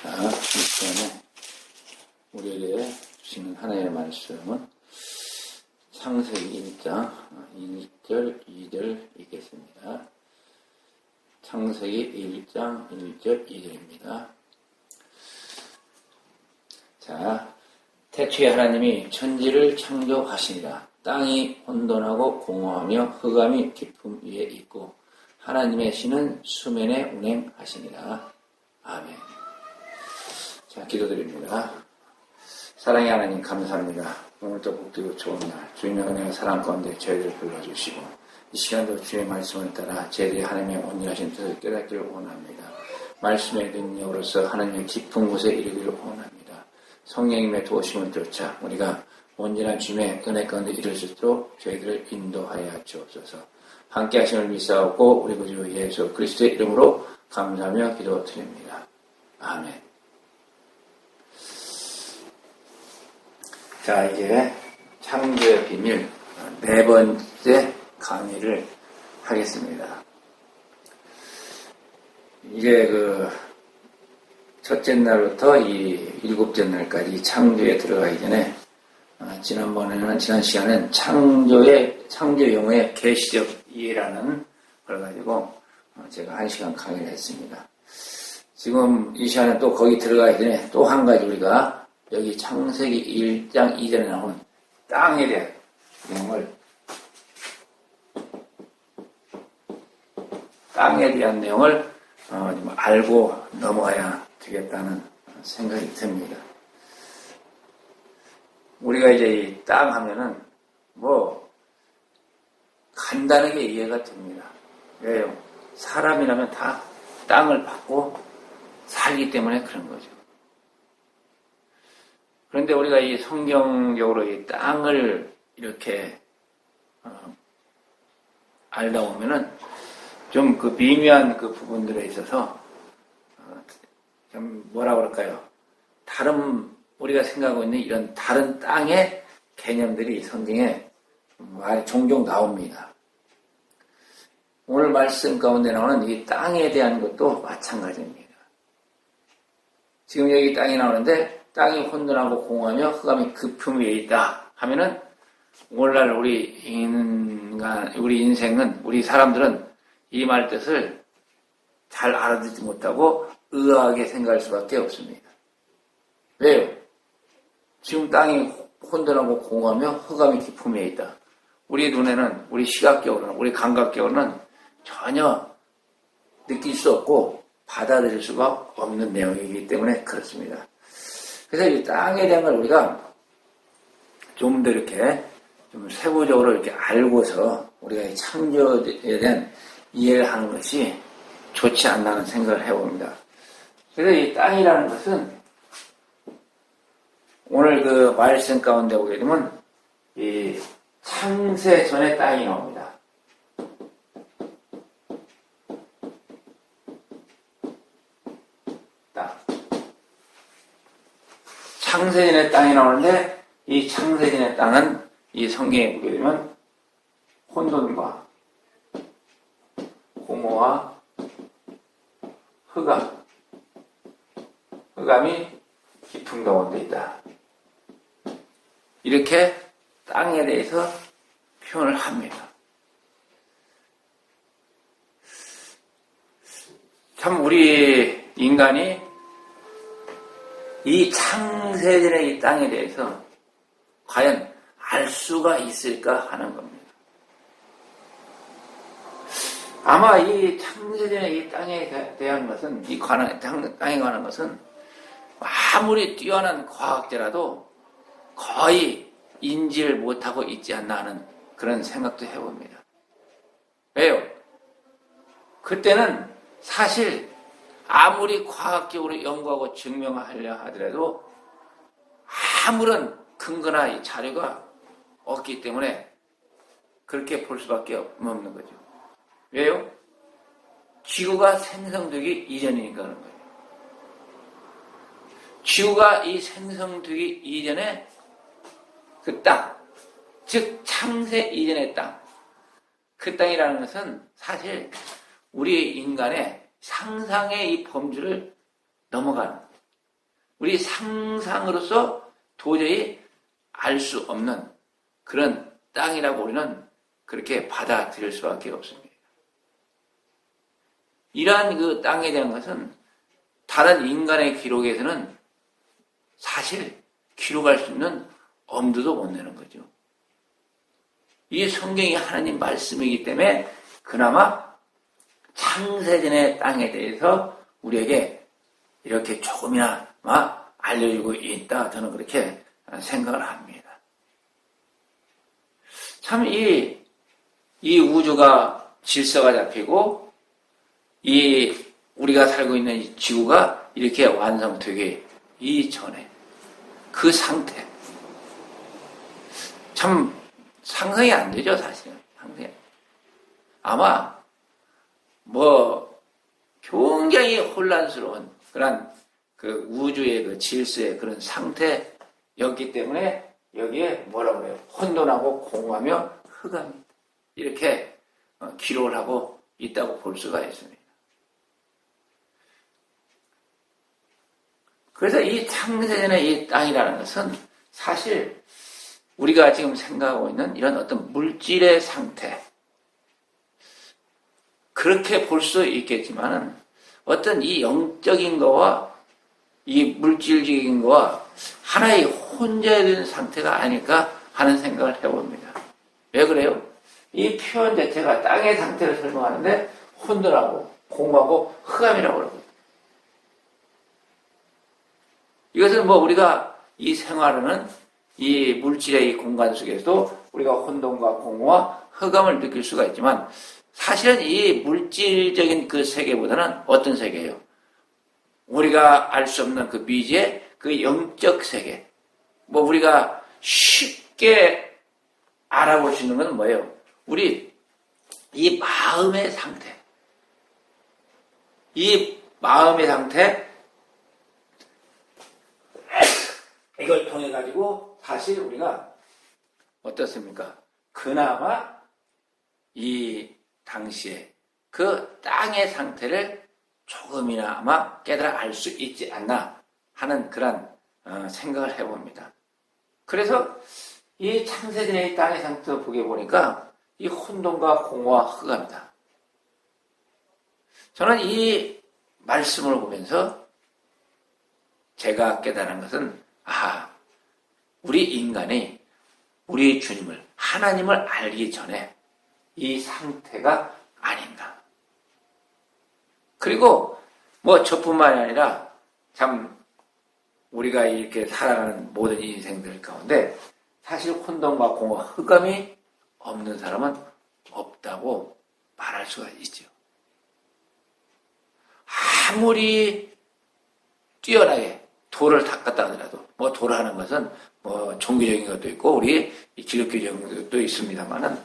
자, 이 시간에 우리에게 주시는 하나님의 말씀은 창세기 1장 1절, 2절 읽겠습니다. 창세기 1장 1절, 2절입니다. 자, 태초에 하나님이 천지를 창조하시니라. 땅이 혼돈하고 공허하며 흑암이 깊음 위에 있고 하나님의 신은 수면에 운행하시니라. 아멘. 자, 기도드립니다. 사랑의 하나님 감사합니다. 오늘도 복되고 좋은 날 주님의 은혜와 사랑 가운데 저희들을 불러주시고 이 시간도 주의 말씀을 따라 저희들이 하나님의 온전하신 뜻을 깨닫기를 원합니다. 말씀의 능력으로서 하나님의 깊은 곳에 이르기를 원합니다. 성령님의 도우심을 쫓아 우리가 온전한 주님의 은혜 가운데 이룰 수 있도록 저희들을 인도하여 주옵소서. 함께 하심을 믿사옵고 우리 구주 예수 그리스도의 이름으로 감사하며 기도드립니다. 아멘. 자, 이제 창조의 비밀 네 번째 강의를 하겠습니다. 이제 첫째 날부터 이 일곱째 날까지 창조에 들어가기 전에 지난 시간은 창조 용어의 계시적 이해라는 걸 가지고 제가 1시간 강의를 했습니다. 지금 이 시간은 또 거기 들어가기 전에 또 한 가지 우리가 여기 창세기 1장 2절에 나오는 땅에 대한 내용을 좀 알고 넘어가야 되겠다는 생각이 듭니다. 우리가 이제 이 땅 하면은 간단하게 이해가 됩니다. 왜요? 사람이라면 다 땅을 받고 살기 때문에 그런 거죠. 그런데 우리가 이 성경적으로 이 땅을 이렇게 알다 보면은 좀 그 미묘한 그 부분들에 있어서 좀 뭐라 그럴까요? 우리가 생각하고 있는 이런 다른 땅의 개념들이 성경에 종종 나옵니다. 오늘 말씀 가운데 나오는 이 땅에 대한 것도 마찬가지입니다. 지금 여기 땅이 나오는데 땅이 혼돈하고 공허하며 흑암이 깊음 위에 있다 하면은 오늘날 우리 인생은 우리 사람들은 이 말 뜻을 잘 알아듣지 못하고 의아하게 생각할 수밖에 없습니다. 왜요? 지금 땅이 혼돈하고 공허하며 흑암이 깊음 위에 있다. 우리 눈에는, 우리 시각적으로는, 우리 감각적으로는 전혀 느낄 수 없고 받아들일 수가 없는 내용이기 때문에 그렇습니다. 그래서 이 땅에 대한 걸 우리가 좀 더 이렇게 좀 세부적으로 이렇게 알고서 우리가 이 창조에 대한 이해를 하는 것이 좋지 않나는 생각을 해봅니다. 그래서 이 땅이라는 것은 오늘 그 말씀 가운데 보게 되면 이 창세 전에 땅이 나옵니다. 창세전의 땅이 나오는데 이 창세전의 땅은 이 성경에 보게 되면 혼돈과 공허와 흑암이 깊은 가운데 있다. 이렇게 땅에 대해서 표현을 합니다. 참 우리 인간이 이 창세전의 이 땅에 대해서 과연 알 수가 있을까 하는 겁니다. 아마 이 창세전의 이 땅에 대한 것은, 땅에 관한 것은 아무리 뛰어난 과학자라도 거의 인지를 못하고 있지 않나 하는 그런 생각도 해봅니다. 왜요? 그때는 사실 아무리 과학적으로 연구하고 증명하려 하더라도 아무런 근거나 자료가 없기 때문에 그렇게 볼 수밖에 없는 거죠. 왜요? 지구가 생성되기 이전이니까 그런 거예요. 지구가 이 생성되기 이전에 그 땅, 즉 창세 이전의 땅, 그 땅이라는 것은 사실 우리 인간의 상상의 이 범주를 넘어가는 상상으로서 도저히 알 수 없는 그런 땅이라고 우리는 그렇게 받아들일 수밖에 없습니다. 이러한 그 땅에 대한 것은 다른 인간의 기록에서는 사실 기록할 수 있는 엄두도 못 내는 거죠. 이 성경이 하나님 말씀이기 때문에 그나마 창세전의 땅에 대해서 우리에게 이렇게 조금이나마 알려주고 있다. 저는 그렇게 생각을 합니다. 참 이 우주가 질서가 잡히고 우리가 살고 있는 이 지구가 이렇게 완성되기 이전에 그 상태 참 상상이 안 되죠, 사실은. 상상이. 아마 굉장히 혼란스러운 그런 그 우주의 그 질서의 그런 상태였기 때문에 여기에 뭐라고 그래요? 혼돈하고 공허하며 흑암이 이렇게 기록을 하고 있다고 볼 수가 있습니다. 그래서 이 창세전의 이 땅이라는 것은 사실 우리가 지금 생각하고 있는 이런 어떤 물질의 상태, 그렇게 볼 수 있겠지만은 어떤 이 영적인 거와 이 물질적인 거와 하나의 혼재된 상태가 아닐까 하는 생각을 해봅니다. 왜 그래요? 이 표현 자체가 땅의 상태를 설명하는데 혼돈하고 공허하고 흑암이라고 그러거든요. 이것은 우리가 이 생활하는 이 물질의 이 공간 속에서도 우리가 혼돈과 공허와 흑암을 느낄 수가 있지만 사실은 이 물질적인 그 세계보다는 어떤 세계예요? 우리가 알 수 없는 그 미지의 그 영적 세계. 우리가 쉽게 알아볼 수 있는 건 뭐예요? 우리 이 마음의 상태. 이 마음의 상태, 이걸 통해 가지고 사실 우리가 어떻습니까? 그나마 이 당시에 그 땅의 상태를 조금이나마 깨달아 알 수 있지 않나 하는 그런 생각을 해봅니다. 그래서 이 창세전의 땅의 상태를 보게 보니까 이 혼돈과 공허와 흑암이다. 저는 이 말씀을 보면서 제가 깨달은 것은 우리 인간이 우리 주님을 하나님을 알기 전에 이 상태가 아닌가. 그리고 저뿐만이 아니라 참 우리가 이렇게 살아가는 모든 인생들 가운데 사실 혼돈과 공허, 흑암이 없는 사람은 없다고 말할 수가 있죠. 아무리 뛰어나게 도를 닦았다 하더라도 도를 하는 것은 종교적인 것도 있고 우리 기독교적인 것도 있습니다만은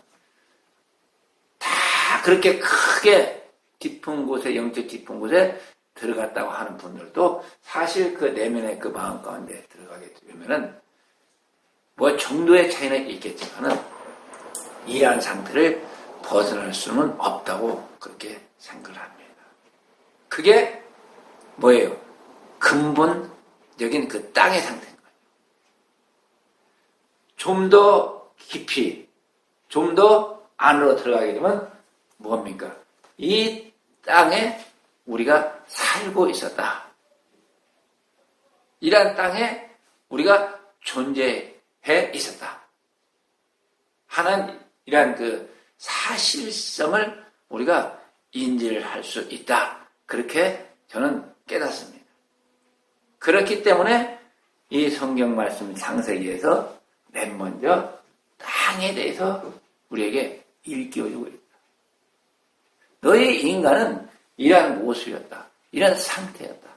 다 그렇게 크게 깊은 곳에 영적 깊은 곳에 들어갔다고 하는 분들도 사실 그 내면의 그 마음 가운데 들어가게 되면은 정도의 차이는 있겠지만은 이러한 상태를 벗어날 수는 없다고 그렇게 생각을 합니다. 그게 뭐예요? 근본적인 그 땅의 상태인 거예요. 좀 더 깊이, 좀 더 안으로 들어가게 되면 뭡니까? 이 땅에 우리가 살고 있었다. 이러한 땅에 우리가 존재해 있었다. 하는 이러한 그 사실성을 우리가 인지를 할 수 있다. 그렇게 저는 깨닫습니다. 그렇기 때문에 이 성경 말씀 창세기에서 맨 먼저 땅에 대해서 우리에게 일깨워주고 있다. 너희 인간은 이러한 모습이었다. 이런 상태였다.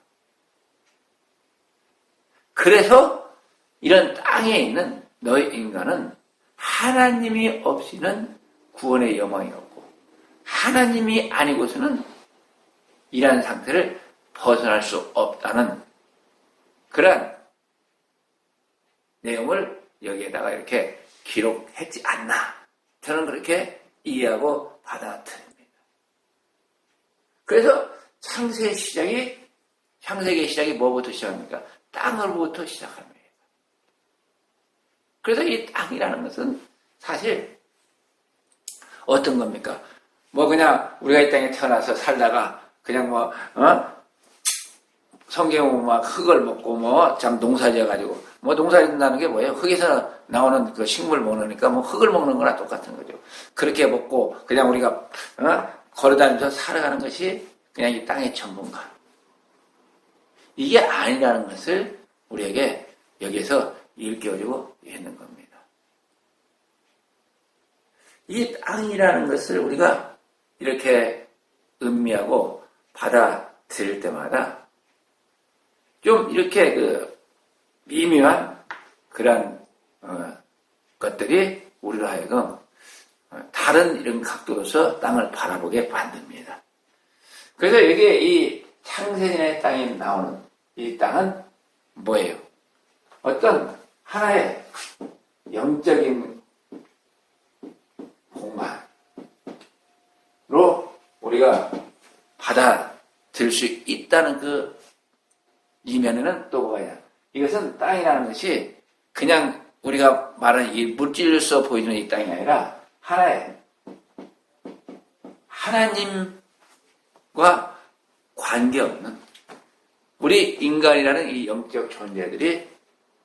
그래서 이런 땅에 있는 너희 인간은 하나님이 없이는 구원의 여망이 없고 하나님이 아니고서는 이러한 상태를 벗어날 수 없다는 그런 내용을 여기에다가 이렇게 기록했지 않나. 저는 그렇게 이해하고 받아들입니다. 그래서 창세기의 시작이 뭐부터 시작합니까? 땅으로부터 시작합니다. 그래서 이 땅이라는 것은 사실 어떤 겁니까? 뭐 그냥 우리가 이 땅에 태어나서 살다가 그냥 뭐 성경 막 흙을 먹고 뭐 참 농사지어가지고 뭐 농사짓는다는 게 뭐예요? 흙에서 나오는 그 식물 먹으니까 뭐 흙을 먹는 거나 똑같은 거죠. 그렇게 먹고 그냥 우리가 걸어다니면서 살아가는 것이 그냥 이 땅의 전부인가? 이게 아니라는 것을 우리에게 여기에서 일깨워주고 있는 겁니다. 이 땅이라는 것을 우리가 이렇게 음미하고 받아들일 때마다 좀 이렇게 그 미묘한 그런 것들이 우리로 하여금 다른 이런 각도로서 땅을 바라보게 만듭니다. 그래서 여기에 이 창세전의 땅에 나오는 이 땅은 뭐예요? 어떤 하나의 영적인 공간으로 우리가 받아들일 수 있다는 그 이면에는 또 뭐야? 이것은 땅이라는 것이 그냥 우리가 말하는 이 물질로서 보이는 이 땅이 아니라 하나의 하나님과 관계없는 우리 인간이라는 이 영적 존재들이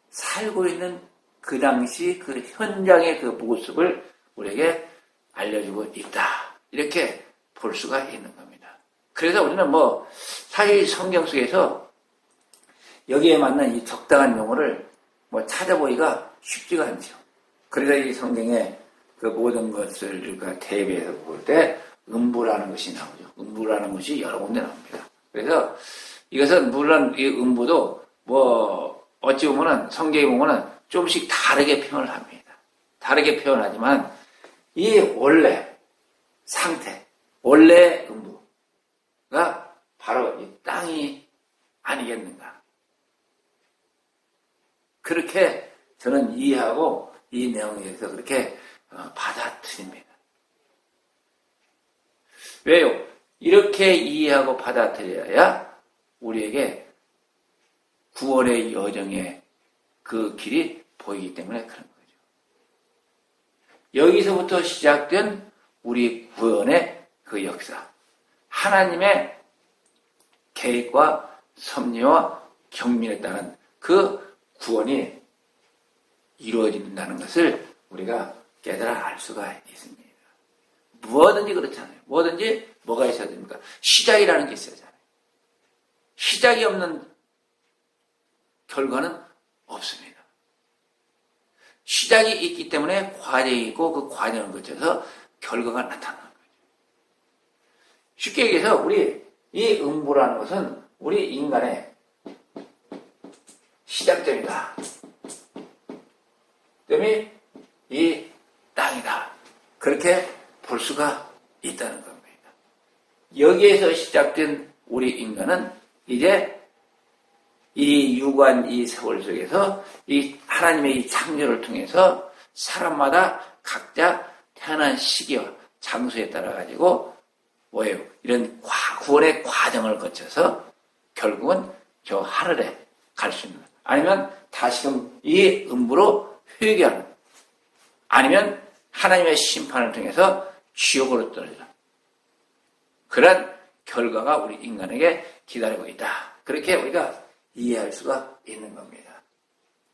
살고 있는 그 당시 그 현장의 그 모습을 우리에게 알려주고 있다. 이렇게 볼 수가 있는 겁니다. 그래서 우리는 뭐 사실 성경 속에서 여기에 맞는 이 적당한 용어를 뭐 찾아보기가 쉽지가 않죠. 그래서 이 성경에 그 모든 것을 우리가 대비해서 볼 때 음부라는 것이 나오죠. 음부라는 것이 여러 군데 나옵니다. 그래서 이것은 물론 이 음부도 뭐 어찌 보면은 성경에 보면은 조금씩 다르게 표현을 합니다. 다르게 표현하지만 이 원래 상태, 원래 음부가 바로 이 땅이 아니겠는가. 그렇게 저는 이해하고 이 내용에 대해서 그렇게 받아들입니다. 왜요? 이렇게 이해하고 받아들여야 우리에게 구원의 여정의 그 길이 보이기 때문에 그런 거죠. 여기서부터 시작된 우리 구원의 그 역사. 하나님의 계획과 섭리와 경륜에 따른 그 구원이 이루어진다는 것을 우리가 깨달아 알 수가 있습니다. 무엇든지 그렇잖아요. 뭐든지 뭐가 있어야 됩니까? 시작이라는 게 있어야 하잖아요. 시작이 없는 결과는 없습니다. 시작이 있기 때문에 과정이 있고 그 과정을 거쳐서 결과가 나타나는 거죠. 쉽게 얘기해서 우리 이 음부라는 것은 우리 인간의 시작점이다. 그다음에 이 땅이다. 그렇게 볼 수가 있다는 겁니다. 여기에서 시작된 우리 인간은 이제 이 유관, 이 세월 속에서 이 하나님의 이 창조를 통해서 사람마다 각자 태어난 시기와 장소에 따라 가지고 뭐예요? 이런 구원의 과정을 거쳐서 결국은 저 하늘에 갈 수 있는, 아니면 다시금 이 음부로 회개하는, 아니면 하나님의 심판을 통해서 지옥으로 떨어지는 그런 결과가 우리 인간에게 기다리고 있다. 그렇게 우리가 이해할 수가 있는 겁니다.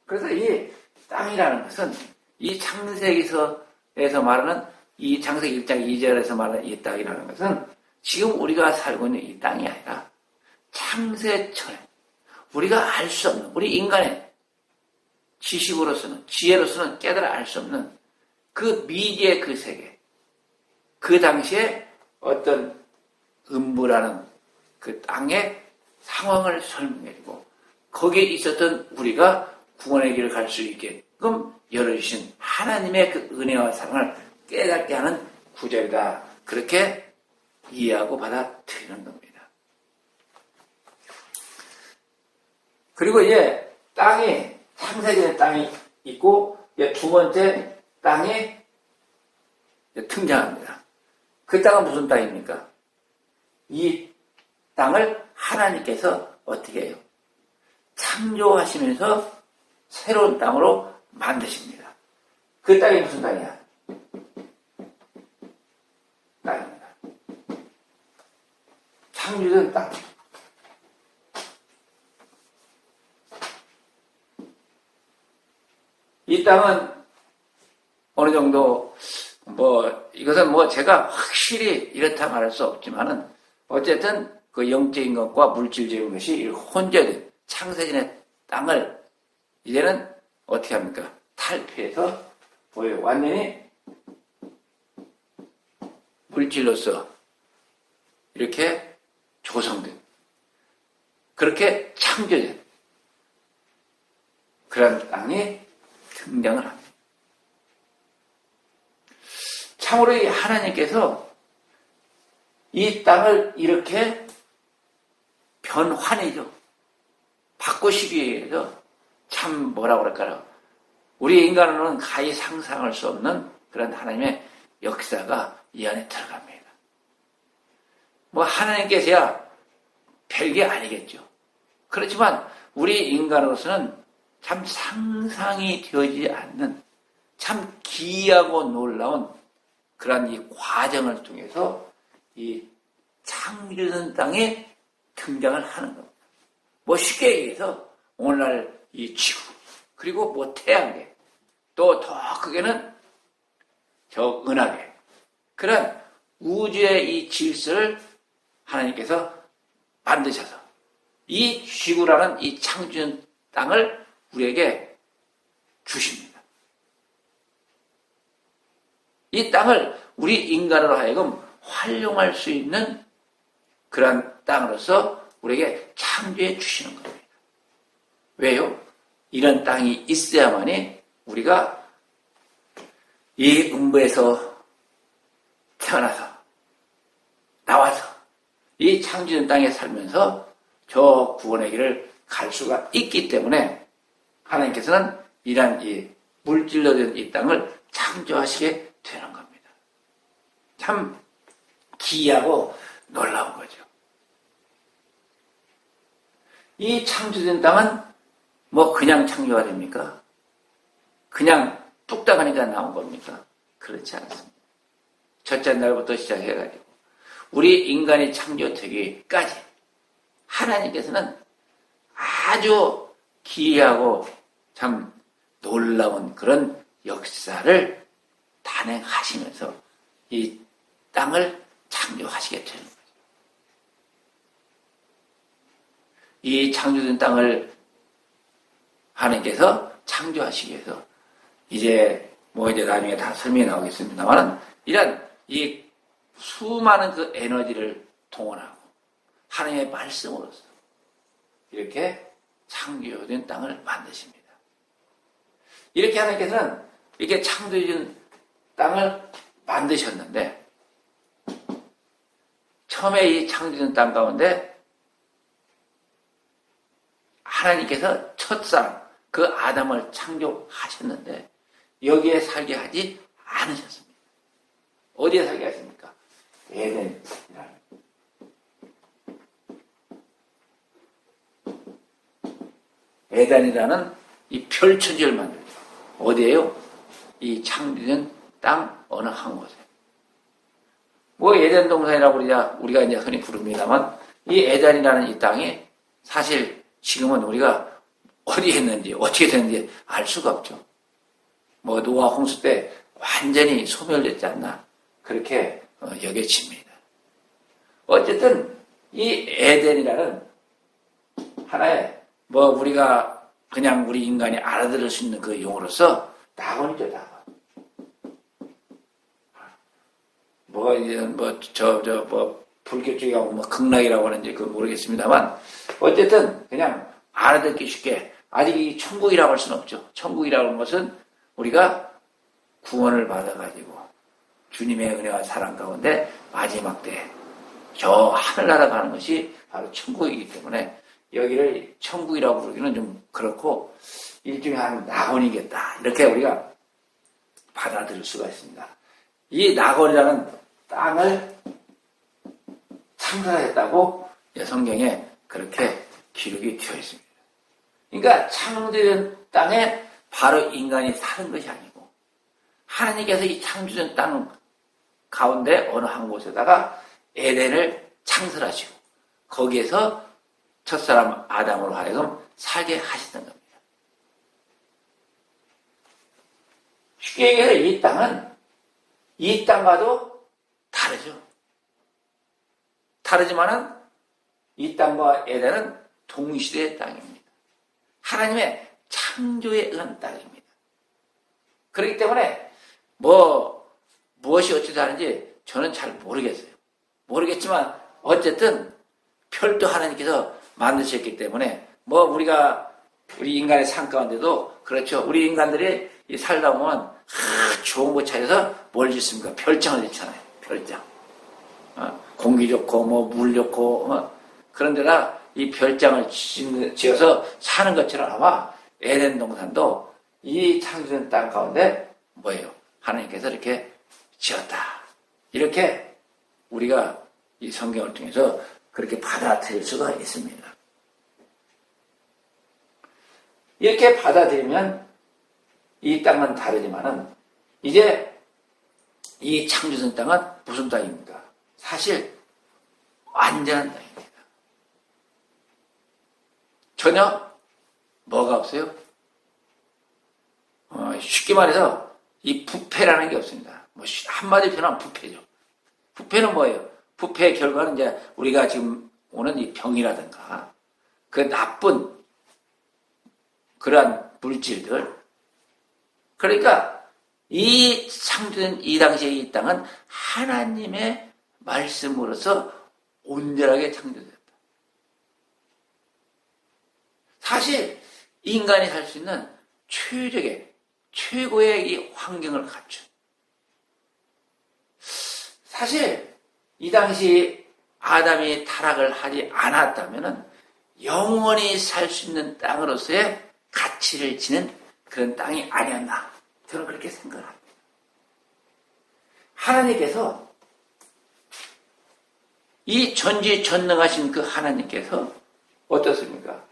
그래서 이 땅이라는 것은 이 창세기서에서 말하는 이 창세기 1장 2절에서 말하는 이 땅이라는 것은 지금 우리가 살고 있는 이 땅이 아니라 창세전에 우리가 알 수 없는, 우리 인간의 지식으로서는, 지혜로서는 깨달아 알 수 없는 그 미지의 그 세계, 그 당시에 어떤 음부라는 그 땅의 상황을 설명해주고 거기에 있었던 우리가 구원의 길을 갈 수 있게끔 열어주신 하나님의 그 은혜와 사랑을 깨닫게 하는 구절이다. 그렇게 이해하고 받아들이는 겁니다. 그리고 이제 땅이, 창세전의 땅이 있고 이제 두 번째 땅이 등장합니다. 그 땅은 무슨 땅입니까? 이 땅을 하나님께서 어떻게 해요? 창조하시면서 새로운 땅으로 만드십니다. 그 땅이 무슨 땅이야? 땅입니다. 창조된 땅. 이 땅은 어느 정도 이것은 제가 확실히 이렇다 말할 수 없지만은 어쨌든 그 영적인 것과 물질적인 것이 혼재된 창세전의 땅을 이제는 어떻게 합니까? 탈피해서 완전히 물질로서 이렇게 조성된, 그렇게 창조된 그런 땅이 등장을 합니다. 참으로 이 하나님께서 이 땅을 이렇게 변환이죠. 바꾸시기 위해서 참 뭐라고 그럴까요? 우리 인간으로는 가히 상상할 수 없는 그런 하나님의 역사가 이 안에 들어갑니다. 하나님께서야 별게 아니겠죠. 그렇지만 우리 인간으로서는 참 상상이 되어지지 않는 참 기이하고 놀라운 그런 이 과정을 통해서 이 창조된 땅에 등장을 하는 겁니다. 쉽게 얘기해서 오늘날 이 지구, 그리고 태양계, 또 더 크게는 저 은하계, 그런 우주의 이 질서를 하나님께서 만드셔서 이 지구라는 이 창조된 땅을 우리에게 주십니다. 이 땅을 우리 인간으로 하여금 활용할 수 있는 그런 땅으로서 우리에게 창조해 주시는 겁니다. 왜요? 이런 땅이 있어야만이 우리가 이 음부에서 태어나서 나와서 이 창조된 땅에 살면서 저 구원의 길을 갈 수가 있기 때문에 하나님께서는 이러한 이 물질로 된 이 땅을 창조하시게 되는 겁니다. 참 기이하고 놀라운 거죠. 이 창조된 땅은 그냥 창조가 됩니까? 그냥 뚝딱 하니까 나온 겁니까? 그렇지 않습니다. 첫째 날부터 시작해가지고 우리 인간이 창조되기까지 하나님께서는 아주 기이하고 참 놀라운 그런 역사를 단행하시면서 이 땅을 창조하시게 되는 거죠. 이 창조된 땅을 하나님께서 창조하시기 위해서 이제 나중에 다 설명이 나오겠습니다만 이런 이 수많은 그 에너지를 동원하고 하나님의 말씀으로서 이렇게 창조된 땅을 만드십니다. 이렇게 하나님께서는 이렇게 창조된 땅을 만드셨는데 처음에 이 창조된 땅 가운데 하나님께서 첫사람 그 아담을 창조하셨는데 여기에 살게 하지 않으셨습니다. 어디에 살게 하십니까? 에덴이라는 에덴이라는 이 별천지를 만들죠. 어디에요? 이 창조된 땅 어느 한 곳에. 에덴 동산이라고 우리가 이제 흔히 부릅니다만 이 에덴이라는 이 땅이 사실 지금은 우리가 어디에 있는지 어떻게 됐는지 알 수가 없죠. 노아 홍수 때 완전히 소멸됐지 않나 그렇게 여겨집니다. 어쨌든 이 에덴이라는 하나의 우리가 그냥 우리 인간이 알아들을 수 있는 그 용어로서 낙원이죠, 낙원. 불교 쪽이라고 극락이라고 하는지 모르겠습니다만 어쨌든 그냥 알아듣기 쉽게 아직 이 천국이라고 할 수는 없죠. 천국이라고 하는 것은 우리가 구원을 받아가지고 주님의 은혜와 사랑 가운데 마지막 때 저 하늘나라 가는 것이 바로 천국이기 때문에 여기를 천국이라고 부르기는 좀 그렇고 일종의 한 낙원이겠다 이렇게 우리가 받아들일 수가 있습니다. 이 낙원이라는 땅을 창설했다고 성경에 그렇게 기록이 되어 있습니다. 그러니까 창조된 땅에 바로 인간이 사는 것이 아니고 하나님께서 이 창조된 땅 가운데 어느 한 곳에다가 에덴을 창설하시고 거기에서 첫사람 아담으로 하여금 살게 하셨던 겁니다. 쉽게 얘기해서 이 땅은 이 땅과도 다르죠. 다르지만은 이 땅과 에덴은 동시대의 땅입니다. 하나님의 창조에 의한 땅입니다. 그렇기 때문에 무엇이 어찌 다른지 저는 잘 모르겠어요. 모르겠지만 어쨌든 별도 하나님께서 만드셨기 때문에 우리 인간의 삶 가운데도 그렇죠. 우리 인간들이 살다 보면 좋은 거 찾아서 뭘 짓습니까? 별장을 짓잖아요. 별장. 공기 좋고 물 좋고 그런 데다 이 별장을 지어서 사는 것처럼 아마 에덴 동산도 이 창조된 땅 가운데 하나님께서 이렇게 지었다. 이렇게 우리가 이 성경을 통해서 그렇게 받아들일 수가 있습니다. 이렇게 받아들이면 이 땅은 다르지만은 이제 이 창조된 땅은 무슨 땅입니까? 사실 완전한 땅입니다. 전혀 뭐가 없어요? 쉽게 말해서 이 부패라는 게 없습니다. 한마디로 표현하면 부패죠. 부패는 뭐예요? 부패의 결과는 이제 우리가 지금 오는 이 병이라든가 그 나쁜 그러한 물질들. 그러니까 이 창조된 이 당시의 이 땅은 하나님의 말씀으로서 온전하게 창조됐다. 사실 인간이 살 수 있는 최고의 이 환경을 갖춘. 사실 이 당시 아담이 타락을 하지 않았다면은 영원히 살 수 있는 땅으로서의 가치를 지닌 그런 땅이 아니었나. 저는 그렇게 생각을 합니다. 하나님께서 이 전지전능하신 그 하나님께서 어떻습니까?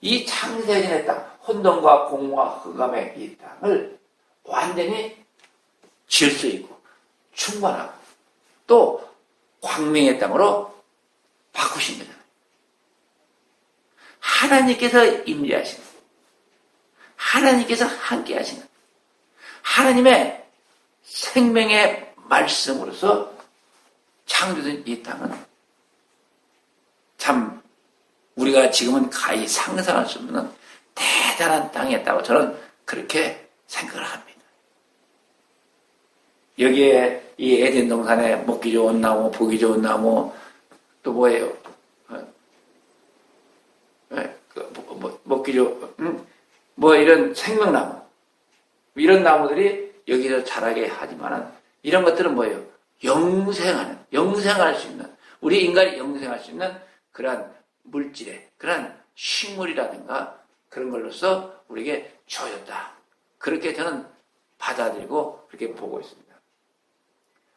이 창세전의 땅, 혼돈과 공허와 흑암의 이 땅을 완전히 질서 있고 충만하고 또 광명의 땅으로 바꾸신 거잖아요. 하나님께서 임재하시는, 하나님께서 함께 하시는, 하나님의 생명의 말씀으로서 창조된 이 땅은 참 우리가 지금은 가히 상상할 수 없는 대단한 땅이었다고 저는 그렇게 생각을 합니다. 여기에 이 에덴 동산에 먹기 좋은 나무, 보기 좋은 나무, 또 뭐예요? 먹기 좋은, 이런 생명나무. 이런 나무들이 여기서 자라게 하지만은 이런 것들은 뭐예요? 영생할 수 있는, 우리 인간이 영생할 수 있는 그러한 물질의, 그러한 식물이라든가 그런 걸로서 우리에게 주어졌다. 그렇게 저는 받아들이고 그렇게 보고 있습니다.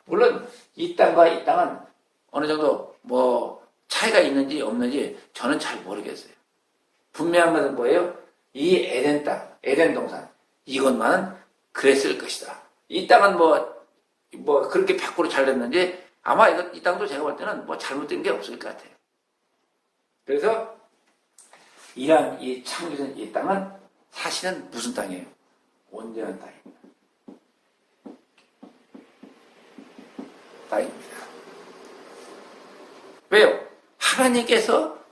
물론 이 땅과 이 땅은 어느 정도 차이가 있는지 없는지 저는 잘 모르겠어요. 분명한 것은 뭐예요? 이 에덴 땅, 에덴 동산, 이것만은 그랬을 것이다. 이 땅은 그렇게 100% 잘 됐는지 아마 이 땅도 제가 볼 때는 잘못된 게 없을 것 같아요. 그래서 이러한 이 창조된 이 땅은 사실은 무슨 땅이에요? 온전한 땅입니다. 땅입니다. 왜요? 하나님께서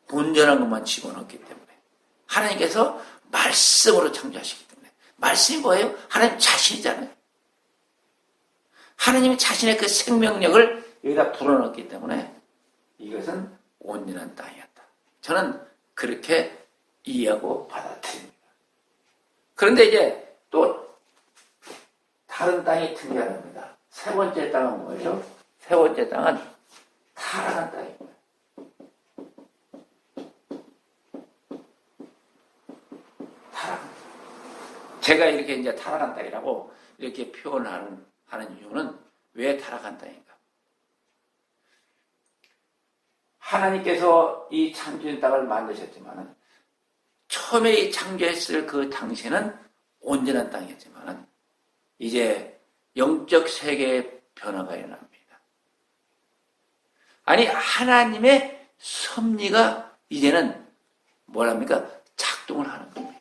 온전한 것만 집어넣기 때문에, 하나님께서 말씀으로 창조하시기 때문에. 말씀이 뭐예요? 하나님 자신이잖아요. 하나님이 자신의 그 생명력을 여기다 불어넣었기 때문에 이것은 온전한 땅이었다. 저는 그렇게 이해하고 받아들입니다. 그런데 이제 또 다른 땅이 등장합니다. 세 번째 땅은 뭐예요? 세 번째 땅은 타락한 땅입니다. 제가 이렇게 이제 타락한 땅이라고 이렇게 표현하는 이유는 왜 타락한 땅인가? 하나님께서 이 창조된 땅을 만드셨지만은 처음에 창조했을 그 당시에는 온전한 땅이었지만 이제 영적 세계의 변화가 일어납니다. 아니 하나님의 섭리가 이제는 뭐랍니까? 작동을 하는 겁니다.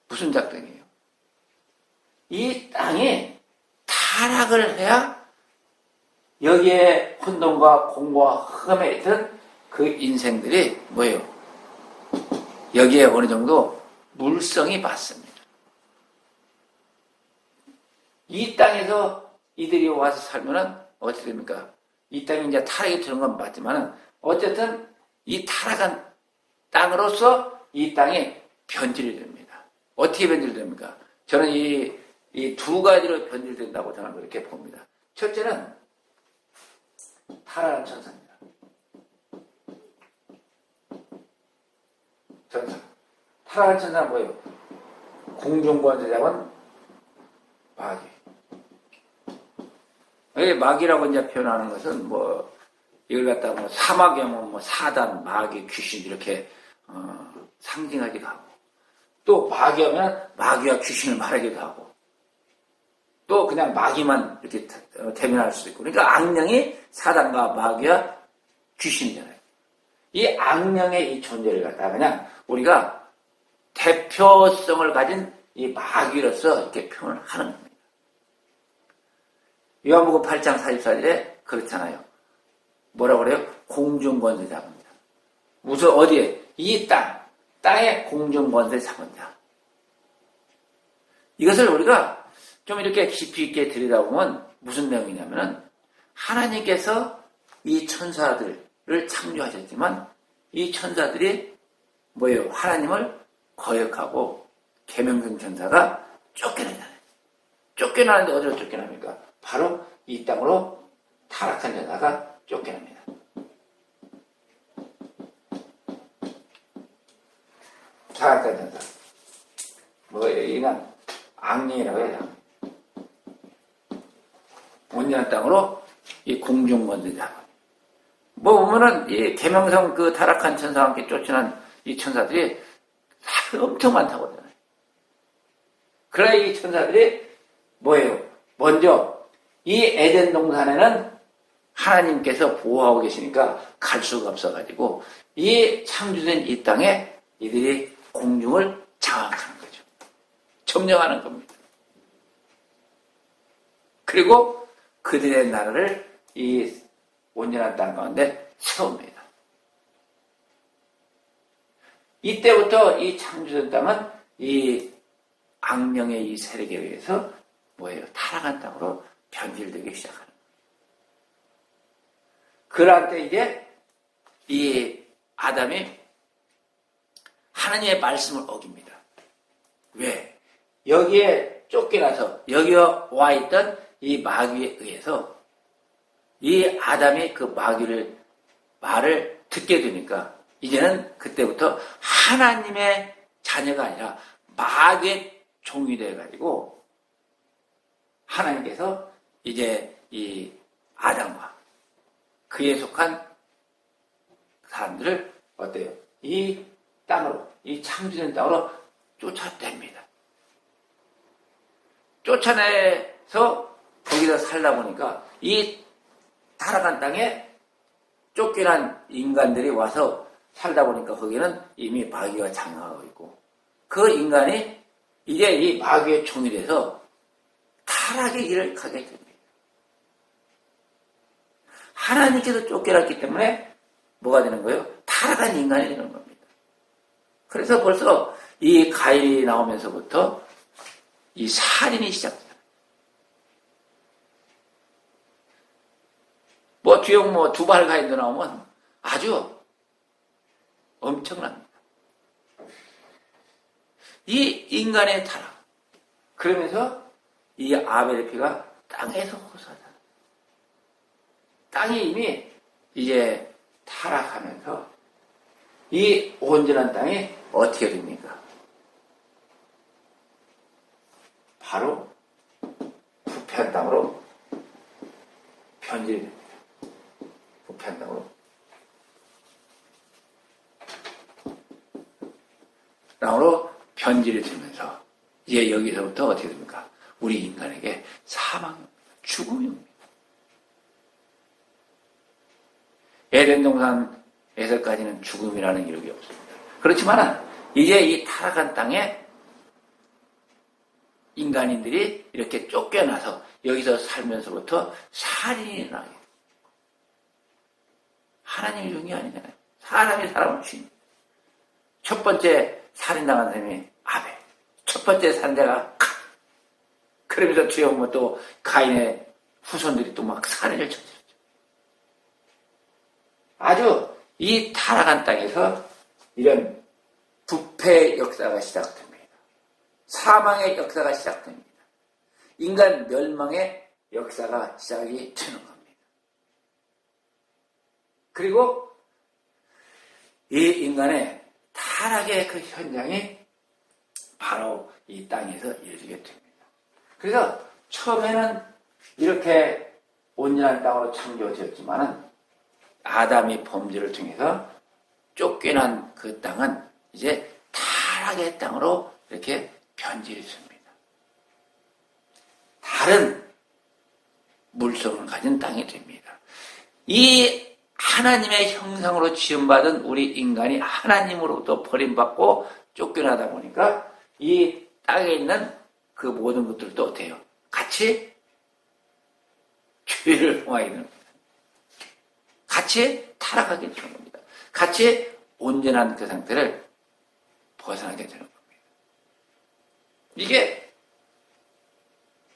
무슨 작동이에요? 이 땅에 타락을 해야 여기에 혼돈과 공고와 흑암에 있던 그 인생들이 뭐예요? 여기에 어느 정도 물성이 받습니다. 이 땅에서 이들이 와서 살면은 어떻게 됩니까? 이 땅이 이제 타락이 되는 건 맞지만 어쨌든 이 타락한 땅으로서 이 땅이 변질이 됩니다. 어떻게 변질됩니까? 저는 이 두 가지로 변질된다고 저는 그렇게 봅니다. 첫째는 타락한 천사입니다. 천사. 타락한 천사는 뭐예요? 공중권세 잡은 마귀. 마귀라고 이제 표현하는 것은 뭐 이걸 갖다가 뭐 사막에 오면 뭐 사단, 마귀, 귀신 이렇게 상징하기도 하고 또 마귀하면 마귀와 귀신을 말하기도 하고 또 그냥 마귀만 이렇게 대면할 수도 있고 그러니까 악령이 사단과 마귀와 귀신이잖아요. 이 악령의 이 존재를 갖다가 그냥 우리가 대표성을 가진 이 마귀로서 이렇게 표현을 하는 겁니다. 요한복음 8장 44절에 그렇잖아요. 뭐라고 그래요? 공중권세 잡은 자. 무슨 어디에? 이 땅에 공중권세 잡은 자. 이것을 우리가 좀 이렇게 깊이 있게 들여다보면 무슨 내용이냐면은 하나님께서 이 천사들을 창조하셨지만 이 천사들이 뭐예요? 하나님을 거역하고 계명성 천사가 쫓겨나잖아요. 쫓겨나는데 어디로 쫓겨납니까? 바로 이 땅으로 타락한 천사가 쫓겨납니다. 타락한 천사. 뭐예요? 이는 악령이라고 해요. 온전한 땅으로 이 공중권세자. 뭐 보면은 이 계명성 그 타락한 천사와 함께 쫓아난 이 천사들이 엄청 많다고 하잖아요. 그러나 이 천사들이 뭐예요? 먼저 이 에덴 동산에는 하나님께서 보호하고 계시니까 갈 수가 없어가지고 이 창조된 이 땅에 이들이 공중을 장악하는 거죠. 점령하는 겁니다. 그리고 그들의 나라를 이 온전한 땅 가운데 세웁니다. 이때부터 이 창조된 땅은 이 악령의 이 세력에 의해서 뭐예요? 타락한 땅으로 변질되기 시작하는 거예요. 그럴 때 이제 이 아담이 하나님의 말씀을 어깁니다. 왜? 여기에 쫓겨나서 여기에 와 있던 이 마귀에 의해서 이 아담이 그 마귀를 말을 듣게 되니까 이제는 그때부터 하나님의 자녀가 아니라 마귀의 종이 돼가지고 하나님께서 이제 이 아담과 그에 속한 사람들을 어때요? 이 땅으로, 이 창조된 땅으로 쫓아냅니다. 쫓아내서 거기다 살다 보니까 이 타락한 땅에 쫓겨난 인간들이 와서 살다 보니까 거기는 이미 마귀가 장악하고 있고 그 인간이 이제 이 마귀의 종이 돼서 타락의 길을 가게 됩니다. 하나님께서 쫓겨났기 때문에 뭐가 되는 거예요? 타락한 인간이 되는 겁니다. 그래서 벌써 이 가인이 나오면서부터 이 살인이 시작돼요. 뭐 뒤에 뭐 두발 가인도 나오면 아주 엄청납니다. 이 인간의 타락. 그러면서 이 아벨의 피가 땅에서 호소하잖아요. 땅이 이미 이제 타락하면서 이 온전한 땅이 어떻게 됩니까? 바로 부패한 땅으로 변질됩니다. 부패한 땅으로. 땅으로 변질이 되면서 이제 여기서부터 어떻게 됩니까? 우리 인간에게 사망입니다. 죽음입니다. 에덴 동산에서까지는 죽음이라는 기록이 없습니다. 그렇지만 이제 이 타락한 땅에 인간인들이 이렇게 쫓겨나서 여기서 살면서부터 살인이 일어나게 됩니다. 하나님의 용이 아니잖아요. 사람이 사람을 죽입니다. 첫 번째 살인당한 사람이 아벨. 첫 번째 살인자가 가인. 그러면서 뒤에 보면 또 가인의 후손들이 또 막 살인을 저지르죠. 아주 이 타락한 땅에서 이런 부패의 역사가 시작됩니다. 사망의 역사가 시작됩니다. 인간 멸망의 역사가 시작이 되는 겁니다. 그리고 이 인간의 타락의 그 현장이 바로 이 땅에서 이어지게 됩니다. 그래서 처음에는 이렇게 온전한 땅으로 창조되었지만은 아담이 범죄를 통해서 쫓겨난 그 땅은 이제 타락의 땅으로 이렇게 변질이 됩니다. 다른 물성을 가진 땅이 됩니다. 이 하나님의 형상으로 지음받은 우리 인간이 하나님으로부터 버림받고 쫓겨나다 보니까 이 땅에 있는 그 모든 것들도 어때요? 같이 죄를 범하게 되는 겁니다. 같이 타락하게 되는 겁니다. 같이 온전한 그 상태를 벗어나게 되는 겁니다. 이게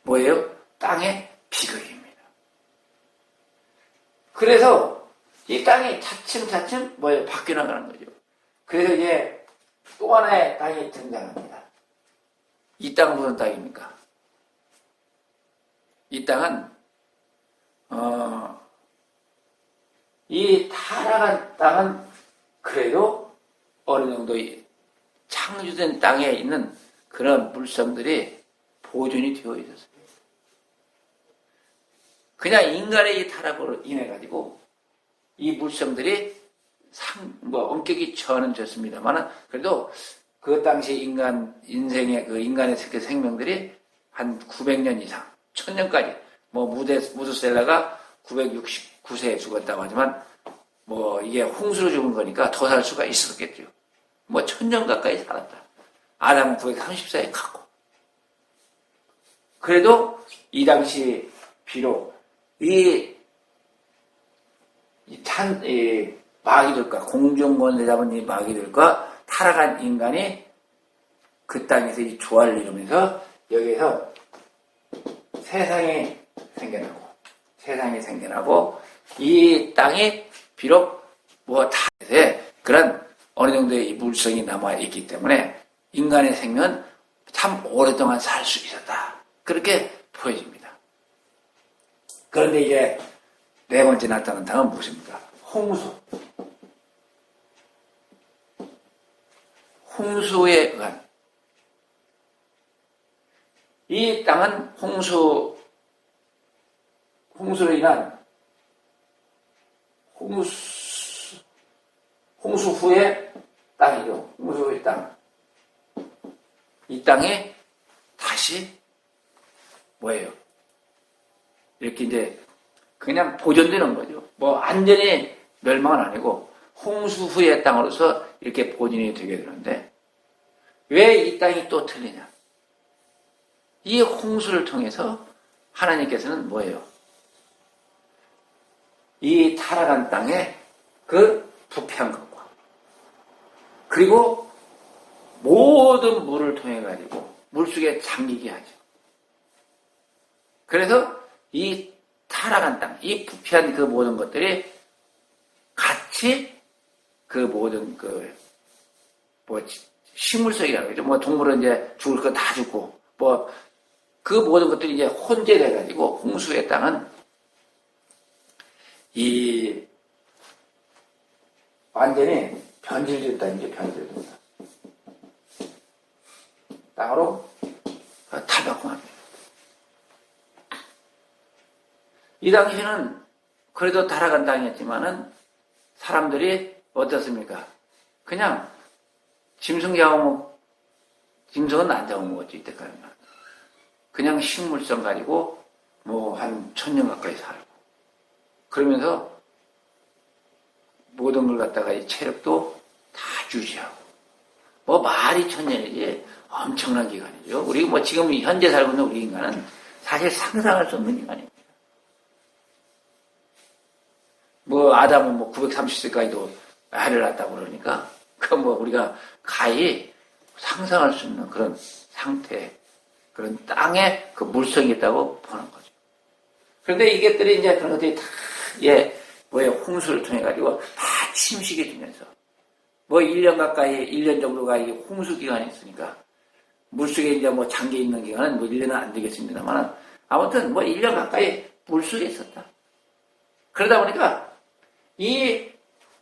뭐예요? 땅의 비극입니다. 그래서 이 땅이 차츰차츰 뭐예요? 바뀌어 나가는 거죠. 그래서 이제 또 하나의 땅이 등장합니다. 이 땅은 무슨 땅입니까? 이 땅은 이 타락한 땅은 그래도 어느 정도 창조된 땅에 있는 그런 물성들이 보존이 되어 있었어요. 그냥 인간의 이 타락으로 인해 가지고 이 물성들이 엄격히 처하는 됐습니다만 그래도 그 당시 인생의 그 인간의 생명들이 한 900년 이상, 1000년까지 무드셀라가 969세에 죽었다고 하지만 이게 홍수로 죽은 거니까 더 살 수가 있었겠죠. 1000년 가까이 살았다. 아담은 930세에 갔고. 그래도 이 당시 비록 마귀들과 공중권세 잡은 이 마귀들과 타락한 인간이 그 땅에서 이 조화를 이루면서 여기에서 세상이 생겨나고 이 땅이 비록 타락에 그런 어느 정도의 물성이 남아있기 때문에 인간의 생명은 참 오랫동안 살 수 있었다. 그렇게 보여집니다. 그런데 이제 네 번째 나타난 땅은 무엇입니까? 홍수에 의한 이 땅은 홍수로 인한 홍수 후의 땅이죠. 홍수 후의 땅. 이 땅에 다시 뭐예요? 이렇게 이제 그냥 보존되는 거죠. 완전히 멸망은 아니고 홍수 후의 땅으로서 이렇게 보존이 되게 되는데 왜 이 땅이 또 틀리냐? 이 홍수를 통해서 하나님께서는 뭐예요? 이 타락한 땅에 그 부패한 것과 그리고 모든 물을 통해 가지고 물속에 잠기게 하죠. 그래서 이 타락한 땅, 이 부패한 그 모든 것들이 같이 그 모든 식물성이라고 그러죠. 동물은 이제 죽을 거 다 죽고, 그 모든 것들이 이제 혼재돼가지고, 홍수의 땅은 완전히 변질됐다는 게 변질된다. 땅으로 탈바꿈합니다. 이 당시에는 그래도 타락한 땅이었지만은 사람들이 어떻습니까? 그냥 짐승 잡아먹고 짐승은 안 잡아먹었지, 이때까지는. 그냥 식물성 가지고 뭐 한 1000년 가까이 살고. 그러면서 모든 걸 갖다가 이 체력도 다 유지하고. 뭐 말이 1000년이지 엄청난 기간이죠. 우리 뭐 지금 현재 살고 있는 우리 인간은 사실 상상할 수 없는 인간입니다. 뭐 아담은 뭐 930세까지도 애를 낳았다고 그러니까 그 뭐 우리가 가히 상상할 수 없는 그런 상태, 그런 땅에 그 물성이 있다고 보는 거죠. 그런데 이것들이 이제 그런 것들이 다 홍수를 통해 가지고 다 침식이 되면서 뭐 1년 가까이 1년 정도가 이 홍수 기간이 있으니까 물속에 이제 뭐 잠겨 있는 기간은 뭐 1년은 안 되겠습니다만 아무튼 뭐 1년 가까이 물속에 있었다. 그러다 보니까 이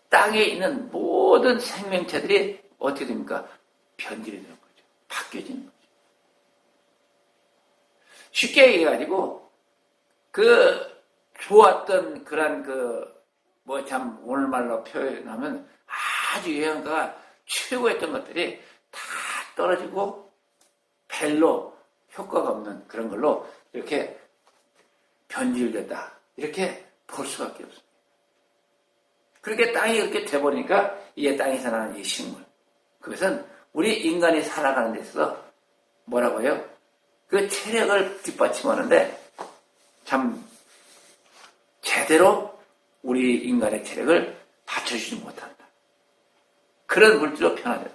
땅에 있는 모든 생명체들이 어떻게 됩니까? 변질이 되는 거죠. 바뀌어지는 거죠. 쉽게 얘기해가지고 그 좋았던 그런 뭐 참 오늘말로 표현하면 아주 유행가가 최고였던 것들이 다 떨어지고 별로 효과가 없는 그런 걸로 이렇게 변질됐다. 이렇게 볼 수밖에 없습니다. 그렇게 땅이 이렇게 돼버리니까 이게 땅에서 나는 이 식물. 그것은 우리 인간이 살아가는 데 있어서 뭐라고 해요? 그 체력을 뒷받침하는데 참 제대로 우리 인간의 체력을 받쳐주지 못한다. 그런 물질로 변화됐다.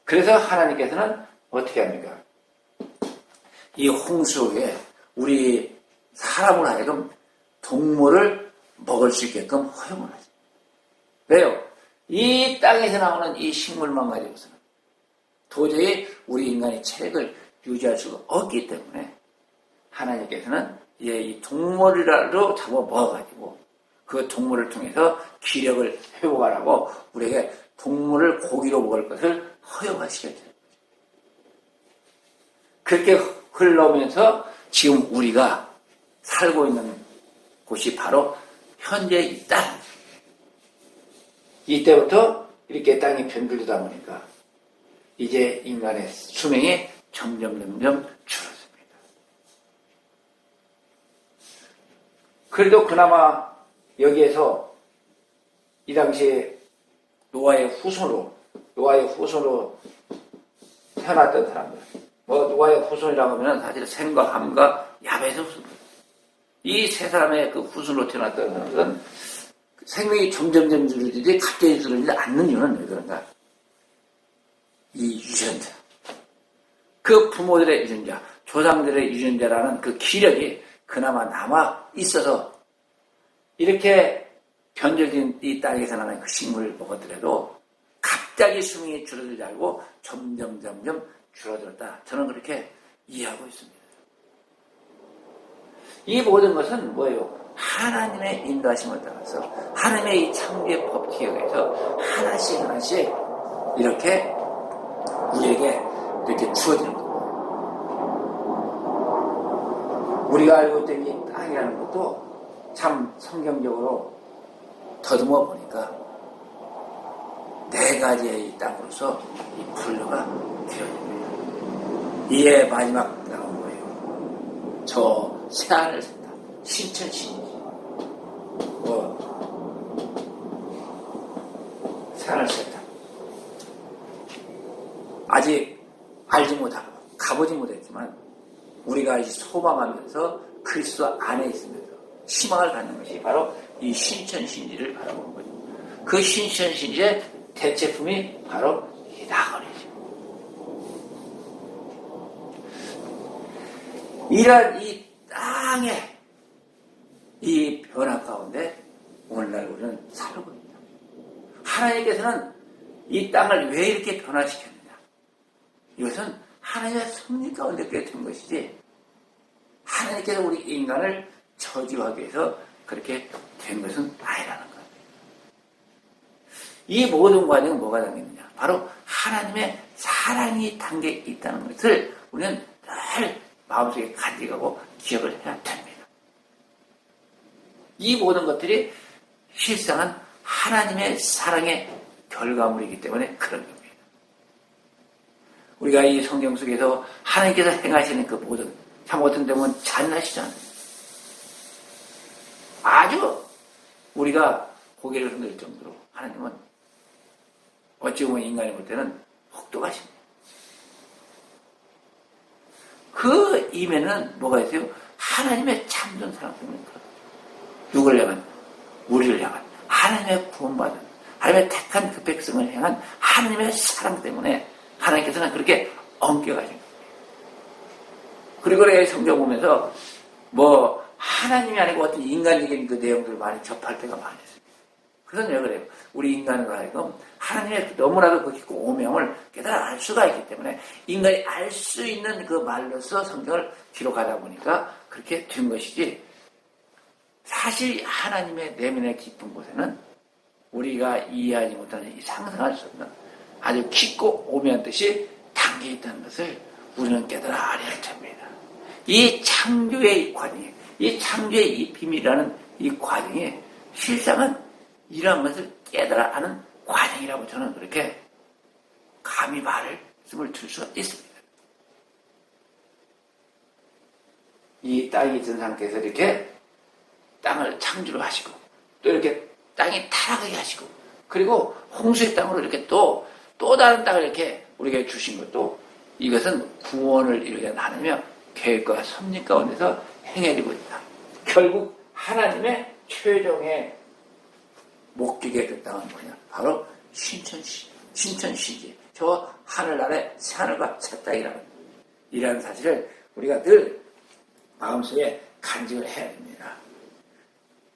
그래서 하나님께서는 어떻게 합니까? 이 홍수에 우리 사람을 하여금 동물을 먹을 수 있게끔 허용을 하죠. 왜요? 이 땅에서 나오는 이 식물만 가지고서는 도저히 우리 인간의 체력을 유지할 수가 없기 때문에 하나님께서는 이 동물이라도 잡아 먹어가지고 그 동물을 통해서 기력을 회복하라고 우리에게 동물을 고기로 먹을 것을 허용하시게 되는 거죠. 그렇게 흘러오면서 지금 우리가 살고 있는 곳이 바로 현재 이 땅. 이때부터 이렇게 땅이 변질되다 보니까 이제 인간의 수명이 점점 줄어듭니다. 그래도 그나마 여기에서 이 당시에 노아의 후손으로 태어났던 사람들. 뭐 노아의 후손이라고 하면 사실 셈과 함과 야벳의 후손. 이 세 사람의 그 후손으로 태어났던 사람들은 생명이 점점 줄어들지 갑자기 줄어들지 않는 이유는 왜 그런가? 이 유전자. 그 부모들의 유전자, 조상들의 유전자라는 그 기력이 그나마 남아 있어서 이렇게 변질된 이 땅에서 나는 그 식물을 먹었더라도 갑자기 수명이 줄어들지 않고 점점 줄어들었다. 저는 그렇게 이해하고 있습니다. 이 모든 것은 뭐예요? 하나님의 인도하심을 따라서 하나님의 이 창조의 법칙에 의해서 하나씩 이렇게 우리에게 이렇게 주어지는 거예요. 우리가 알고 있던 이 땅이라는 것도 참 성경적으로 더듬어 보니까 4가지의 이 땅으로서 이 분류가 되어집니다. 이에 마지막 나온 거예요. 저 새하늘 산다. 신천신이지. 새하늘 산다. 아직 알지 못하고 가보지 못했지만 우리가 이제 소망하면서 그리스도 안에 있으면서 희망을 갖는 것이 바로 이 신천신지를 바라보는 거죠. 그 신천신지의 대체품이 바로 이 나그네죠. 이러한 이 땅의 이 변화 가운데 오늘날 우리는 살고 있다. 하나님께서는 이 땅을 왜 이렇게 변화시켰느냐? 이것은 하나님의 섭리 가운데 꿰든 것이지 하나님께서 우리 인간을 저주하기 위해서 그렇게 된 것은 아니라는 거예요. 이 모든 과정은 뭐가 담겼느냐? 바로 하나님의 사랑이 담겨 있다는 것을 우리는 늘 마음속에 간직하고 기억을 해야 됩니다. 이 모든 것들이 실상은 하나님의 사랑의 결과물이기 때문에 그런 겁니다. 우리가 이 성경 속에서 하나님께서 행하시는 그 모든, 참 어떤 때면 잔인하시잖아요. 아주 우리가 고개를 흔들 정도로 하나님은 어찌 보면 인간이 볼 때는 혹독하십니다. 그 임에는 뭐가 있어요? 하나님의 참된 사랑 때문입니다. 누굴 향한? 우리를 향한 하나님의 구원받은, 하나님의 택한 그 백성을 향한 하나님의 사랑 때문에 하나님께서는 그렇게 엄격하신 거예요. 그리고 성경 보면서 뭐 하나님이 아니고 어떤 인간적인 그 내용들을 많이 접할 때가 많이 있습니다. 그건 왜 그래요? 우리 인간으로 하여금 하나님의 너무나도 그 깊고 오명을 깨달아 알 수가 있기 때문에 인간이 알 수 있는 그 말로서 성경을 기록하다 보니까 그렇게 된 것이지, 사실 하나님의 내면의 깊은 곳에는 우리가 이해하지 못하는, 상상할 수 없는 아주 깊고 오묘한 뜻이 담겨 있다는 것을 우리는 깨달아 알아야 할 점입니다. 이 창조의 과정이, 이 창조의 이 비밀이라는 이 과정이 실상은 이러한 것을 깨달아 아는 과정이라고 저는 그렇게 감히 말씀을 줄 수가 있습니다. 이 땅이 있던 상태에서 이렇게 땅을 창조를 하시고, 또 이렇게 땅이 타락하게 하시고, 그리고 홍수의 땅으로 이렇게 또 다른 땅을 이렇게 우리에게 주신 것도, 이것은 구원을 이루게 하나님의 계획과 섭리 가운데서 행해지고 있다. 결국 하나님의 최종의 목적에 그 땅은 뭐냐? 바로 신천시지. 저 하늘 아래 새하늘과 새 땅이라는, 이라는 사실을 우리가 늘 마음속에 간직을 해야 됩니다.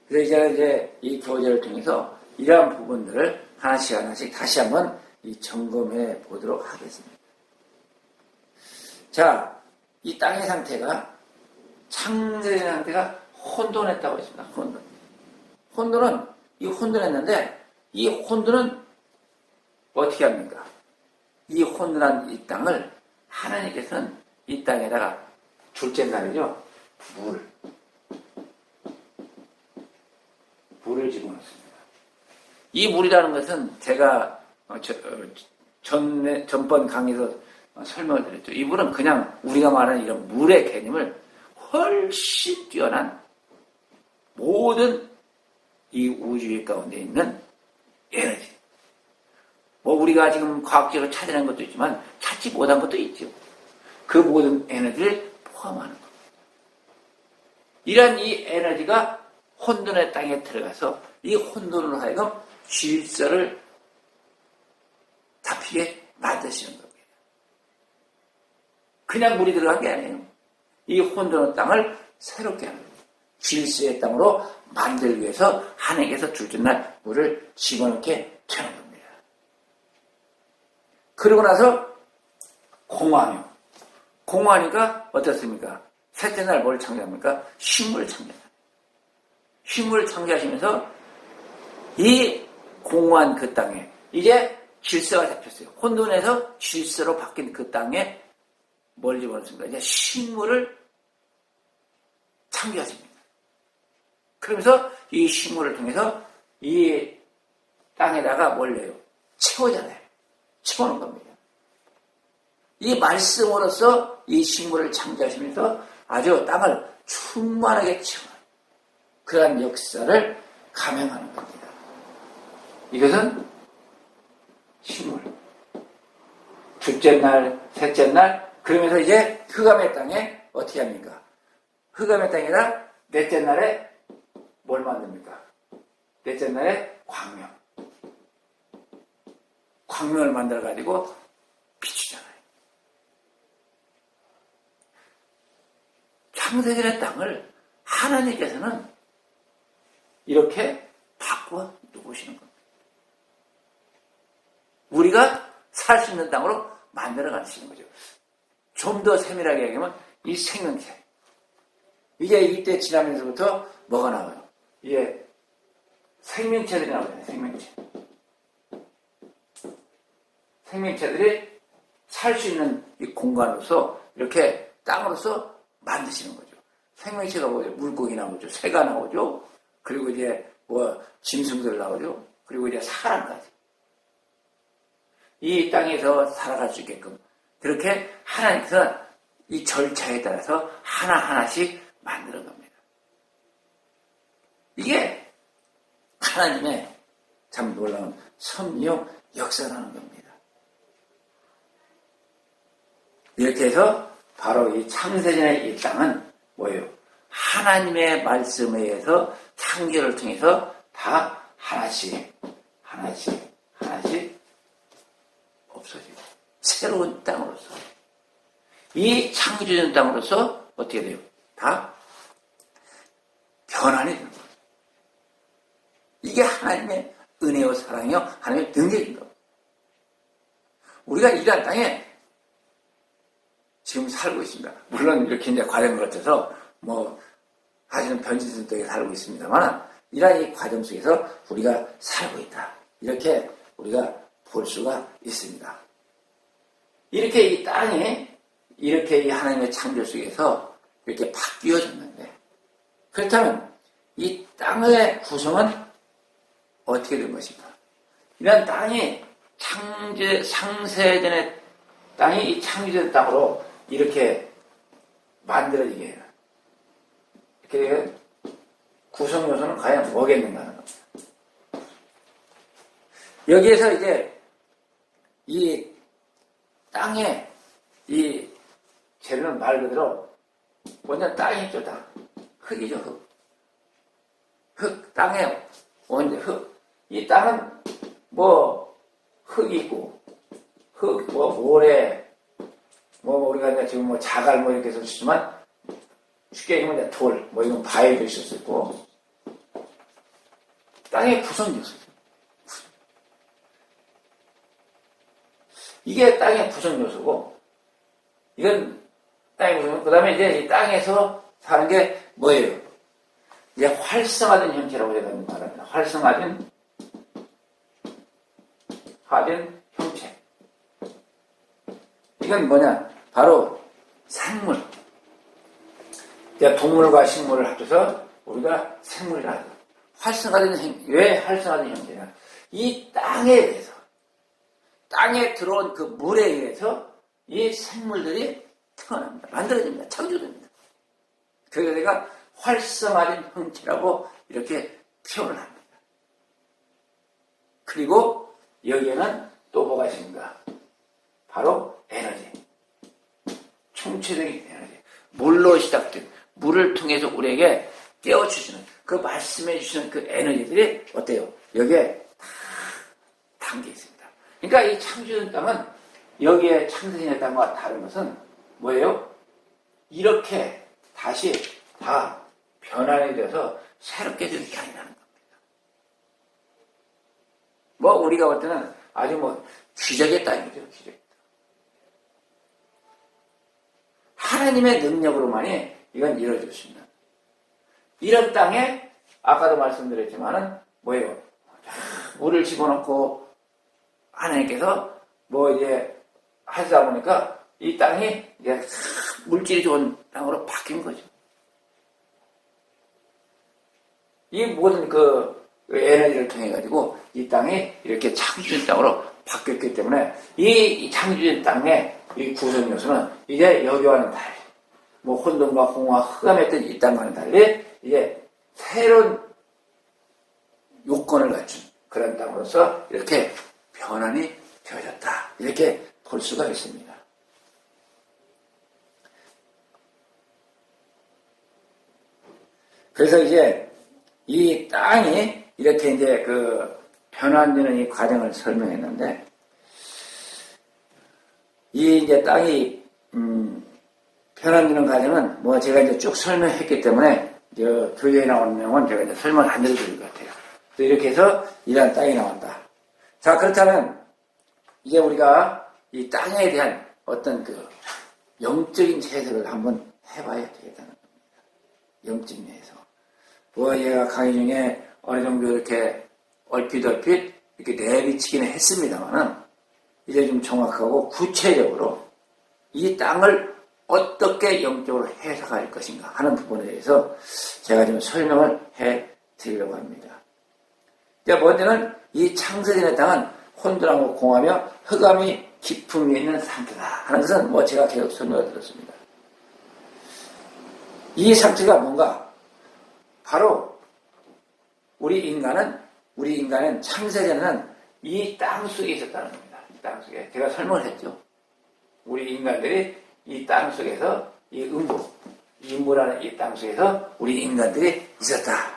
그래서 이제 이 교제를 통해서 이러한 부분들을 하나씩 다시 한번 이 점검해 보도록 하겠습니다. 자, 이 땅의 상태가, 창조의 상태가 혼돈했다고 했습니다. 혼돈은 혼돈했는데, 이 혼돈은 어떻게 합니까? 이 혼돈한 이 땅을 하나님께서는 이 땅에다가 둘째 날이죠, 물을 집어넣습니다. 이 물이라는 것은 제가 전번 강의에서 설명을 드렸죠. 이 물은 그냥 우리가 말하는 이런 물의 개념을 훨씬 뛰어난 모든 이 우주의 가운데 있는 에너지. 뭐 우리가 지금 과학적으로 찾아낸 것도 있지만 찾지 못한 것도 있죠. 그 모든 에너지를 포함하는 것. 이런 이 에너지가 혼돈의 땅에 들어가서 이 혼돈으로 하여금 질서를 잡히게 만드시는 겁니다. 그냥 물이 들어간 게 아니에요. 이 혼돈의 땅을 새롭게 하는 겁니다. 질서의 땅으로 만들기 위해서 하나님께서 둘째 날 물을 집어넣게 되는 겁니다. 그러고 나서 공화니까 어떻습니까? 셋째 날 뭘 창조합니까? 식물을 창조합니다. 식물을 창조하시면서 이 공허한 그 땅에 이제 질서가 잡혔어요. 혼돈에서 질서로 바뀐 그 땅에 뭘 집어넣습니까? 이제 식물을 창조하십니다. 그러면서 이 식물을 통해서 이 땅에다가 뭘 내요? 채워잖아요. 채워놓은 겁니다. 이 말씀으로써 이 식물을 창조하시면서 아주 땅을 충만하게 채워요. 그러한 역사를 감행하는 겁니다. 이것은 식물. 둘째 날, 셋째 날, 그러면서 이제 흑암의 땅에 어떻게 합니까? 흑암의 땅에다 넷째 날에 뭘 만듭니까? 넷째 날에 광명. 광명을 만들어가지고 비추잖아요. 창세전의 땅을 하나님께서는 이렇게 바꿔 놓으시는 겁니다. 우리가 살 수 있는 땅으로 만들어 가시는 거죠. 좀 더 세밀하게 얘기하면 이 생명체. 이제 이때 지나면서부터 뭐가 나와요? 이제 생명체들이 나오잖아요. 생명체들이 살 수 있는 이 공간으로서 이렇게 땅으로서 만드시는 거죠. 생명체가 뭐죠? 물고기 나오죠. 새가 나오죠. 그리고 이제 짐승들 나오죠. 그리고 이제 사람까지. 이 땅에서 살아갈 수 있게끔 그렇게 하나님께서 이 절차에 따라서 하나하나씩 만드는 겁니다. 이게 하나님의 참 놀라운 섭리요 역사라는 겁니다. 이렇게 해서 바로 이 창세전의 이 땅은 뭐예요? 하나님의 말씀에 의해서 창조를 통해서 다 하나씩 없어지고 새로운 땅으로서 이 창조된 땅으로서 어떻게 돼요? 다 변환이 되는 거예요. 이게 하나님의 은혜요 사랑이요 하나님의 능력인 겁니다. 우리가 이런 땅에 지금 살고 있습니다. 물론 이렇게 이제 과정을 거쳐서 사실은 변질된 살고 있습니다만 이러한 이 과정 속에서 우리가 살고 있다. 이렇게 우리가 볼 수가 있습니다. 이렇게 이 땅이 이렇게 이 하나님의 창조 속에서 이렇게 바뀌어졌는데 그렇다면 이 땅의 구성은 어떻게 된 것인가? 이런 땅이 상세전의 땅이 이 창조된 땅으로 이렇게 만들어지게 해요. 이렇게 구성 요소는 과연 뭐겠는가 하는 겁니다. 여기에서 이제 이 땅에 이 재료는 말 그대로 완전 땅이 있죠, 땅. 흙이죠, 흙. 흙, 땅에 완전 흙. 이 땅은 흙이 있고, 흙, 모래, 우리가 이제 지금 자갈 이렇게 썼지만, 쉽게 얘기하면 이제 돌, 이건 바위도 있을 수 있고, 땅의 구성 요소죠. 이게 땅의 구성 요소고, 이건 땅의 구성, 그 다음에 이제 이 땅에서 사는 게 뭐예요? 이제 활성화된 형체라고 제가 말합니다. 활성화된 형체. 이건 뭐냐? 바로 생물. 동물과 식물을 합쳐서 우리가 생물이라 하죠. 왜 활성화된 형체냐? 이 땅에 의해서, 땅에 들어온 그 물에 의해서 이 생물들이 태어납니다. 만들어집니다. 창조됩니다. 그래서 내가 활성화된 형체라고 이렇게 표현을 합니다. 그리고 여기에는 또 뭐가 있습니까? 바로 에너지. 총체적인 에너지. 물로 시작된, 물을 통해서 우리에게 깨워주시는, 그 말씀해주시는 그 에너지들이 어때요? 여기에 다 담겨 있습니다. 그러니까 이 창조된 땅은 여기에 창조된 땅과 다른 것은 뭐예요? 이렇게 다시 다 변환이 돼서 새롭게 되는 게 아니라는 겁니다. 우리가 볼 때는 아주 기적의 땅이죠, 기적의 땅. 하나님의 능력으로만이 이건 이루어질 수 있는. 이런 땅에, 아까도 말씀드렸지만은, 뭐예요? 물을 집어넣고, 하나님께서 이제 하시다 보니까 이 땅이 이제 물질이 좋은 땅으로 바뀐 거죠. 이 모든 그 에너지를 통해 가지고 이 땅이 이렇게 창조된 땅으로 바뀌었기 때문에 이 창조된 땅의 이 구성 요소는 이제 여기와는 달리 혼돈과 공허와 흑암했던 이 땅과는 달리 이제 새로운 요건을 갖춘 그런 땅으로서 이렇게 변환이 되어졌다. 이렇게 볼 수가 있습니다. 그래서 이제 이 땅이 이렇게 이제 변환되는 이 과정을 설명했는데, 이 이제 땅이, 변환되는 과정은 제가 이제 쭉 설명했기 때문에, 교회에 나오는 내용은 제가 이제 설명 안 드릴 것 같아요. 그래서 이렇게 해서 이러한 땅이 나온다. 자, 그렇다면, 이제 우리가 이 땅에 대한 어떤 영적인 해석을 한번 해봐야 되겠다는 겁니다. 영적인 해석. 얘가 강의 중에 어느 정도 이렇게 얼핏 이렇게 내비치기는 했습니다만은 이제 좀 정확하고 구체적으로 이 땅을 어떻게 영적으로 해석할 것인가 하는 부분에 대해서 제가 좀 설명을 해 드리려고 합니다. 먼저는 이 창세전의 땅은 혼돈하고 공하며 흑암이 기품 위에 있는 상태다 하는 것은 뭐 제가 계속 설명을 드렸습니다. 이 상태가 뭔가 바로 우리 인간은 창세전에는 이 땅 속에 있었다는 겁니다. 이 땅 속에 제가 설명을 했죠. 우리 인간들이 이 땅 속에서 이 음부라는 이 땅 속에서 우리 인간들이 있었다.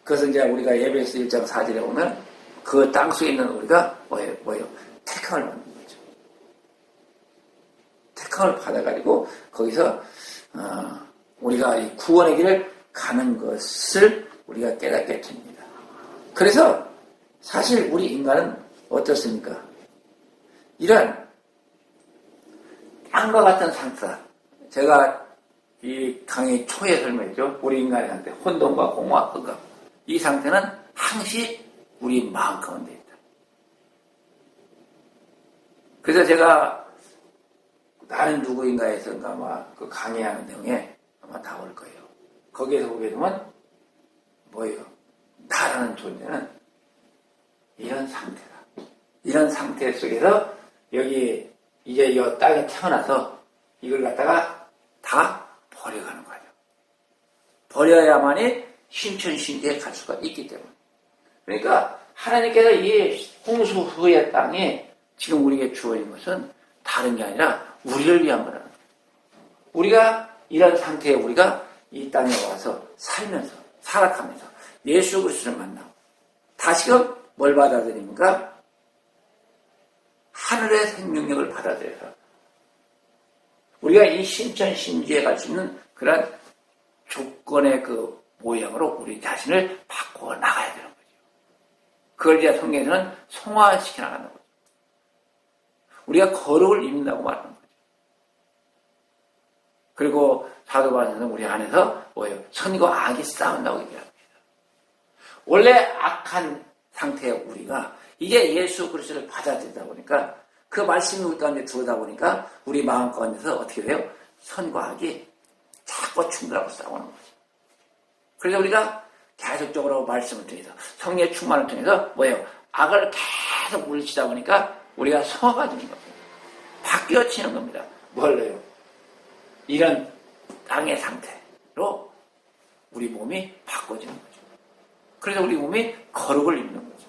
그것은 이제 우리가 에베소 1장 4절에 보면 그 땅 속에 있는 우리가 뭐예요? 택함을 받는 거죠. 택함을 받아가지고 거기서 우리가 이 구원의 길을 가는 것을 우리가 깨닫게 됩니다. 그래서 사실 우리 인간은 어떻습니까? 이런 땅과 같은 상태다. 제가 이 강의 초에 설명했죠. 우리 인간의 상태, 혼돈과 공허와 흑암. 이 상태는 항시 우리 마음 가운데 있다. 그래서 제가 나는 누구인가에서인가 아마 그 강의하는 내용에 아마 나올 거예요. 거기에서 보게 되면 뭐예요? 나라는 존재는 이런 상태다. 이런 상태 속에서 여기 이제 이 땅에 태어나서 이걸 갖다가 다 버려가는 거예요. 버려야만이 신천신대에 갈 수가 있기 때문에. 그러니까 하나님께서 이 홍수 후의 땅에 지금 우리에게 주어진 것은 다른 게 아니라 우리를 위한 거라는 거예요. 우리가 이런 상태에 우리가 이 땅에 와서 살면서 살아가면서 예수 그리스도를 만나고 다시금 뭘 받아들입니까? 하늘의 생명력을 받아들여서 우리가 이 신천신주에 갈 수 있는 그런 조건의 그 모양으로 우리 자신을 바꿔 나가야 되는 거죠. 그걸 이제 성경에서는 성화시켜 나가는 거죠. 우리가 거룩을 입는다고 말하는 거죠. 그리고 사도 바울은 우리 안에서 뭐예요? 선과 악이 싸운다고 얘기합니다. 원래 악한 상태의 우리가 이제 예수 그리스도를 받아들이다 보니까 그 말씀이 우리 가운데 들어오다 보니까 우리 마음 가운데서 어떻게 돼요? 선과 악이 자꾸 충돌하고 싸우는 거죠. 그래서 우리가 계속적으로 말씀을 통해서 성령의 충만을 통해서 뭐예요? 악을 계속 물리치다 보니까 우리가 성화가 되는 겁니다. 바뀌어지는 겁니다. 뭘로요? 이런 땅의 상태로 우리 몸이 바꿔지는 거죠. 그래서 우리 몸이 거룩을 입는 거죠.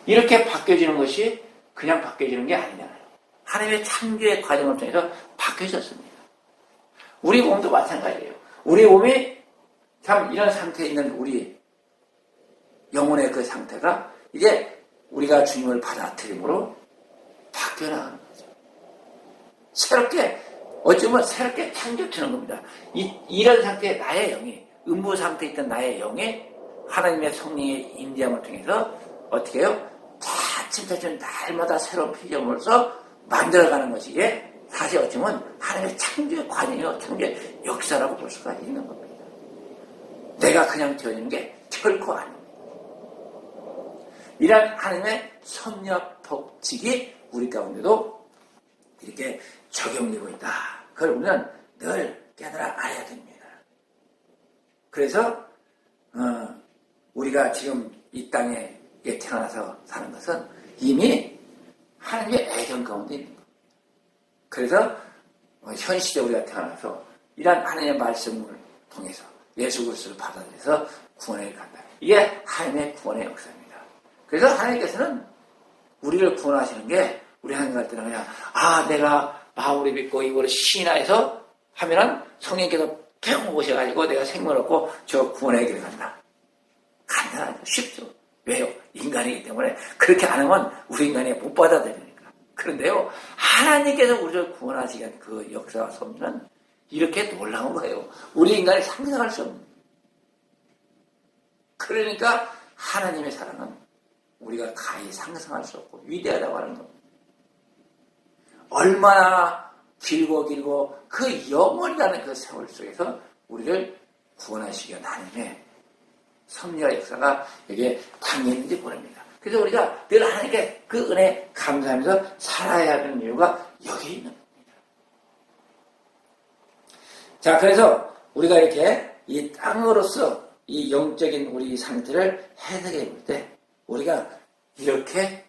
이렇게 바뀌어지는 것이 그냥 바뀌어지는 게 아니잖아요. 하나님의 창조의 과정을 통해서 바뀌어졌습니다. 우리 몸도 마찬가지예요. 우리 몸이 참 이런 상태에 있는 우리 영혼의 그 상태가 이제 우리가 주님을 받아들임으로 바뀌어나가는 거죠. 새롭게 어쩌면 새롭게 창조되는 겁니다. 이런 상태에 나의 영이 음부 상태에 있던 나의 영이 하나님의 성령의 임재함을 통해서 어떻게 해요? 차츰차츰 날마다 새로운 피조물로서 만들어가는 것이 이게 사실 어쩌면 하나님의 창조의 과정이요, 창조의 역사라고 볼 수가 있는 겁니다. 내가 그냥 되어지는 게 결코 아닙니다. 이런 하나님의 섭리와 법칙이 우리 가운데도 이렇게 적용되고 있다. 그걸 우리는 늘 깨달아 알아야 됩니다. 그래서 우리가 지금 이 땅에 태어나서 사는 것은 이미 하나님의 애정 가운데 있는 겁니다. 그래서 현 시대 우리가 태어나서 이러한 하나님의 말씀을 통해서 예수 그리스도를 받아들여서 구원에 간다. 이게 하나님의 구원의 역사입니다. 그래서 하나님께서는 우리를 구원하시는 게 우리 하나님 갈 때는 그냥 내가 마음으로 믿고 이거를 신화해서 하면은 성령께서 뿅 오셔가지고 내가 생명을 얻고 저 구원의 길을 간다. 간단하죠. 쉽죠. 왜요? 인간이기 때문에 그렇게 안 하면 우리 인간이 못 받아들이니까. 그런데요, 하나님께서 우리를 구원하시기 위한 그 역사와 섭리는 이렇게 놀라운 거예요. 우리 인간이 상상할 수 없는. 그러니까 하나님의 사랑은 우리가 가히 상상할 수 없고 위대하다고 하는 겁니다. 얼마나 길고 그 영원이라는 그 세월 속에서 우리를 구원하시기 위한 하나님의 섭리와 역사가 여기에 담겨 있는지 모릅니다. 그래서 우리가 늘 하나님께 그 은혜 감사하면서 살아야 하는 이유가 여기 있는 겁니다. 자, 그래서 우리가 이렇게 이 땅으로서 이 영적인 우리 상태를 해석해 볼 때 우리가 이렇게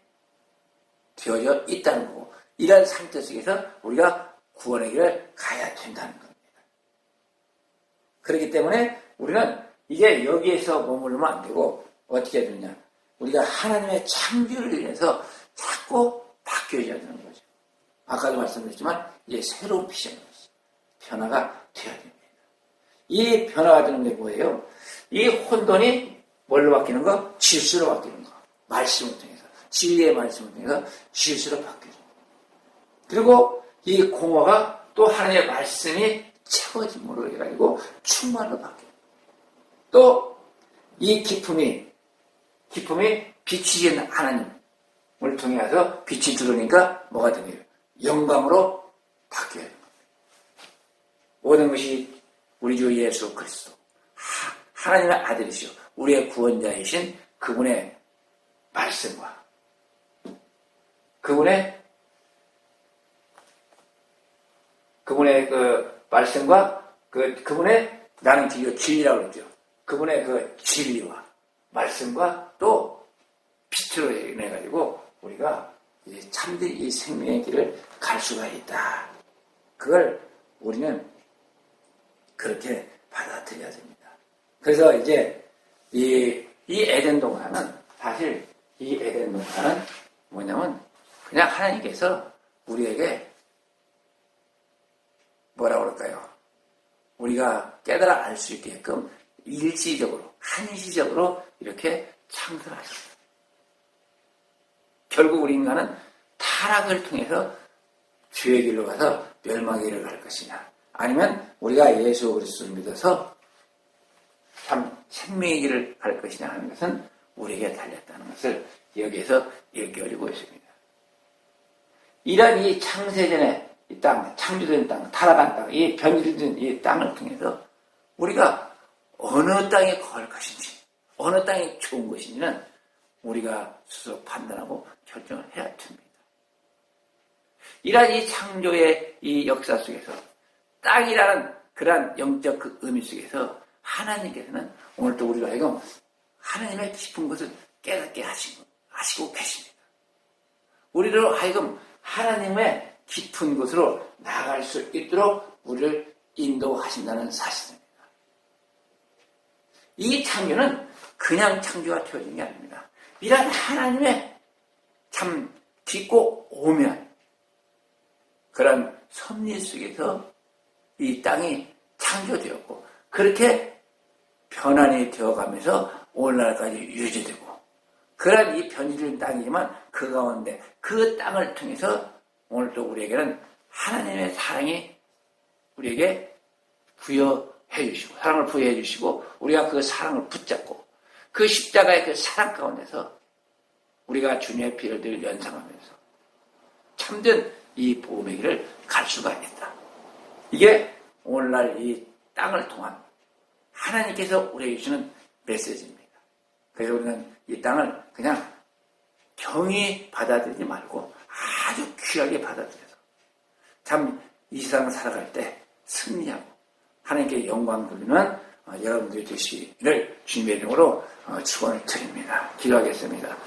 되어져 있다는 거고, 이런 상태 속에서 우리가 구원의 길을 가야 된다는 겁니다. 그렇기 때문에 우리는 이제 여기에서 머무르면 안 되고 어떻게 해야 되느냐, 우리가 하나님의 창조를 인해서 자꾸 바뀌어져야 되는 거죠. 아까도 말씀드렸지만 이제 새로운 피조물이 있어요. 변화가 되어야 됩니다. 이 변화가 되는 게 뭐예요? 이 혼돈이 뭘로 바뀌는 거? 질서로 바뀌는 거. 말씀을 통해서, 진리의 말씀을 통해서 질서로 바뀌죠. 그리고 이 공허가 또 하나님의 말씀이 채워짐으로 해가지고 충만으로 바뀌어요. 또 이 기쁨이 빛이신 하나님을 통해서 빛이 들어오니까 뭐가 되나요? 영광으로 바뀌어야 됩니다. 모든 것이 우리 주 예수 그리스도 하나님의 아들이시오, 우리의 구원자이신 그분의 말씀과 그분의 그 말씀과 그분의, 나는 진리라고 그러죠. 그분의 그 진리와 말씀과 또 빛으로 인해가지고 우리가 이제 참된 이 생명의 길을 갈 수가 있다. 그걸 우리는 그렇게 받아들여야 됩니다. 그래서 이제 이 에덴 동산은, 사실 이 에덴 동산은 뭐냐면 그냥 하나님께서 우리에게 뭐라고 그럴까요? 우리가 깨달아 알 수 있게끔 일시적으로, 한시적으로 이렇게 창설하셨어요. 결국 우리 인간은 타락을 통해서 죄의 길로 가서 멸망의 길을 갈 것이냐, 아니면 우리가 예수 그리스도를 믿어서 참 생명의 길을 갈 것이냐 하는 것은 우리에게 달렸다는 것을 여기에서 일깨워주고 있습니다. 이런 이 창세전에 이 땅, 창조된 땅, 타락한 땅, 이 변질된 이 땅을 통해서 우리가 어느 땅에 거할 것인지, 어느 땅이 좋은 것인지는 우리가 스스로 판단하고 결정을 해야 됩니다. 이러한 이 창조의 이 역사 속에서, 땅이라는 그러한 영적 그 의미 속에서 하나님께서는 오늘도 우리가 하여금 하나님의 깊은 것을 깨닫게 하시고 계십니다. 우리로 하여금 하나님의 깊은 곳으로 나아갈 수 있도록 우리를 인도하신다는 사실입니다. 이 창조는 그냥 창조가 되어진 게 아닙니다. 이런 하나님의 참 깊고 오묘한 그런 섭리 속에서 이 땅이 창조되었고, 그렇게 변환이 되어가면서 오늘날까지 유지되고, 그런 이 변질된 땅이지만 그 가운데 그 땅을 통해서 오늘도 우리에게는 하나님의 사랑이 우리에게 부여해 주시고, 사랑을 부여해 주시고, 우리가 그 사랑을 붙잡고 그 십자가의 그 사랑 가운데서 우리가 주님의 피를 늘 연상하면서 참된 이 복음의 길을 갈 수가 있다. 이게 오늘날 이 땅을 통한 하나님께서 우리에게 주시는 메시지입니다. 그래서 우리는 이 땅을 그냥 경히 받아들이지 말고 아주 귀하게 받아들여서 참 이 세상 살아갈 때 승리하고 하나님께 영광 돌리는 여러분들이 되시기를 주님의 이름으로 축원을 드립니다. 기도하겠습니다.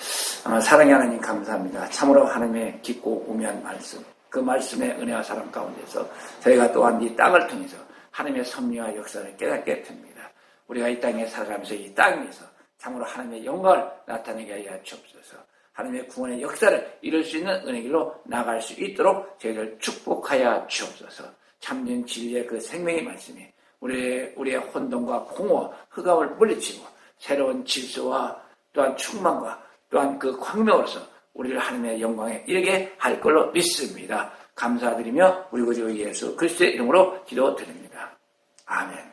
사랑의 하나님 감사합니다. 참으로 하나님의 깊고 오묘한 말씀, 그 말씀의 은혜와 사랑 가운데서 저희가 또한 이 땅을 통해서 하나님의 섭리와 역사를 깨닫게 됩니다. 우리가 이 땅에 살아가면서 이 땅에서 참으로 하나님의 영광을 나타내게 하여 주옵소서. 하나님의 구원의 역사를 이룰 수 있는 은혜의 길로 나갈 수 있도록 저희를 축복하여 주옵소서. 참된 진리의 그 생명의 말씀이 우리의 혼돈과 공허와 흑암을 물리치고 새로운 질서와 또한 충만과 또한 그 광명으로서 우리를 하나님의 영광에 이르게 할 걸로 믿습니다. 감사드리며 우리 구주 예수 그리스도의 이름으로 기도드립니다. 아멘.